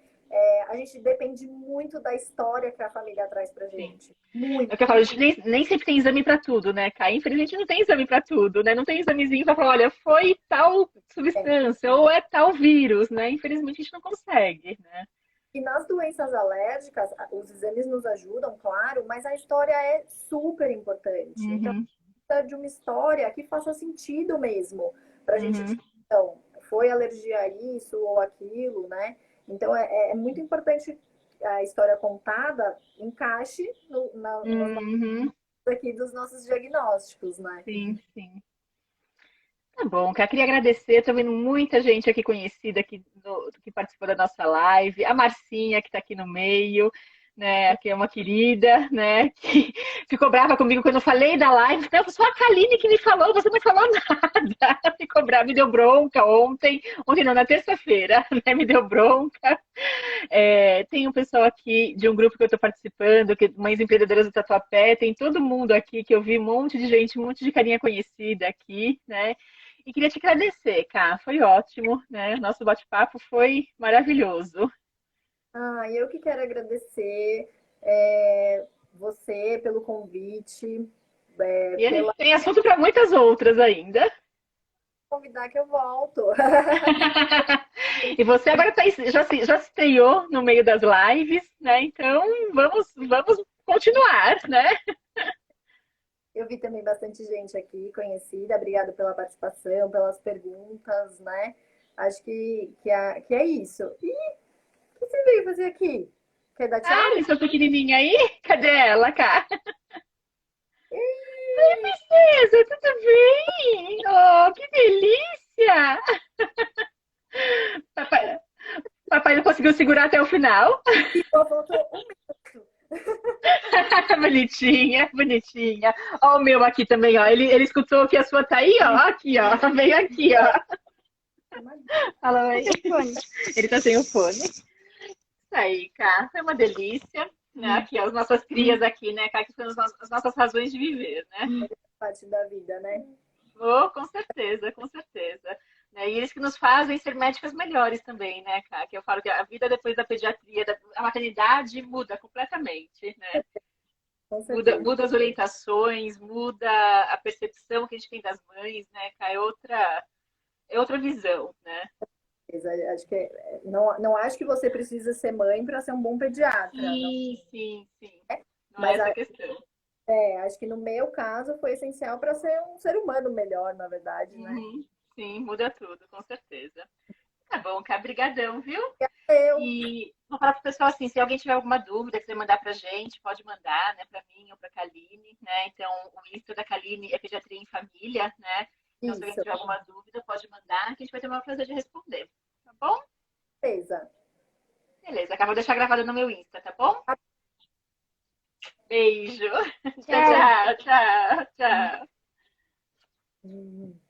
[SPEAKER 2] A gente depende muito da história que a família traz pra
[SPEAKER 1] Sim.
[SPEAKER 2] gente.
[SPEAKER 1] É o
[SPEAKER 2] Muito.
[SPEAKER 1] que eu falo, a gente nem sempre tem exame para tudo, né, Kai? Infelizmente não tem exame para tudo, né? Não tem examezinho para falar, olha, foi tal substância ou é tal vírus, né? Infelizmente a gente não consegue, né?
[SPEAKER 2] E nas doenças alérgicas, os exames nos ajudam, claro, mas a história é super importante. Então,
[SPEAKER 1] Uhum.
[SPEAKER 2] precisa de uma história que faça sentido mesmo, para a gente
[SPEAKER 1] Uhum.
[SPEAKER 2] dizer, então, foi alergia a isso ou aquilo, né? Então, é muito importante a história contada encaixe nos nossos
[SPEAKER 1] Uhum.
[SPEAKER 2] aqui dos nossos diagnósticos, né?
[SPEAKER 1] Sim, sim. Tá bom, cara. Queria agradecer. Tô vendo muita gente aqui conhecida aqui que participou da nossa live. A Marcinha, que está aqui no meio, né? Que é uma querida, né? Que ficou brava comigo quando eu falei da live. Não, foi só a Kaline que me falou, você não me falou nada. Ficou brava, me deu bronca ontem. Ontem não, na terça-feira, né? Me deu bronca. Tem um pessoal aqui de um grupo que eu estou participando, que Mães Empreendedoras do Tatuapé, tem todo mundo aqui que eu vi, um monte de gente, um monte de carinha conhecida aqui, né? E queria te agradecer, Cá, foi ótimo, né? Nosso bate-papo foi maravilhoso.
[SPEAKER 2] Eu que quero agradecer você pelo convite,
[SPEAKER 1] E a gente
[SPEAKER 2] pela
[SPEAKER 1] tem assunto para muitas outras ainda.
[SPEAKER 2] convidar que eu volto.
[SPEAKER 1] E você agora já se estreou no meio das lives, né? Então vamos continuar, né?
[SPEAKER 2] Eu vi também bastante gente aqui conhecida. Obrigada pela participação, pelas perguntas, né? Acho que é isso. E o que você veio fazer aqui? Quer dar
[SPEAKER 1] Ah,
[SPEAKER 2] tchau?
[SPEAKER 1] sua pequenininha aí? Cadê ela, cá?
[SPEAKER 2] Ih,
[SPEAKER 1] Princesa, tudo bem? Oh, que delícia! Papai, papai não conseguiu segurar até o final.
[SPEAKER 2] faltou um minuto.
[SPEAKER 1] Bonitinha, bonitinha. Ó, o meu aqui também, ó. Ele escutou que a sua tá aí, ó. Aqui, ó. Veio aqui, ó. Fala aí. Ele tá sem o fone. Isso aí, cá. Foi uma delícia. Né? Aqui, ó, as nossas crias aqui, né, cá, que são as nossas razões de viver, né?
[SPEAKER 2] Parte da vida, né?
[SPEAKER 1] Oh, com certeza, com certeza. Né? E eles que nos fazem ser médicas melhores também, né, cá? Que eu falo que a vida depois da pediatria, a maternidade muda completamente, né?
[SPEAKER 2] Com
[SPEAKER 1] Muda,
[SPEAKER 2] certeza.
[SPEAKER 1] muda as orientações, muda a percepção que a gente tem das mães, né? Cá? É outra visão, né?
[SPEAKER 2] Acho que não acho que você precisa ser mãe para ser um bom pediatra, não,
[SPEAKER 1] Sim, sim, sim. Não é
[SPEAKER 2] mas
[SPEAKER 1] essa a questão.
[SPEAKER 2] acho que no meu caso foi essencial para ser um ser humano melhor, na verdade, né?
[SPEAKER 1] Uhum. Sim, muda tudo, com certeza. Tá bom, cá, brigadão, viu?
[SPEAKER 2] Eu,
[SPEAKER 1] E vou falar pro pessoal assim, se alguém tiver alguma dúvida, quiser mandar pra gente, pode mandar, né, pra mim ou pra Kaline, né? Então, o Insta da Kaline é Pediatria em Família, né? Então, se alguém
[SPEAKER 2] isso,
[SPEAKER 1] tiver alguma dúvida, pode mandar, que a gente vai ter o maior prazer de responder. Tá bom?
[SPEAKER 2] beleza.
[SPEAKER 1] Beleza, acabou de deixar gravado no meu Insta, tá bom? Beijo. Tchau,
[SPEAKER 3] Tchau.
[SPEAKER 1] tchau, tchau, tchau.
[SPEAKER 2] Hum.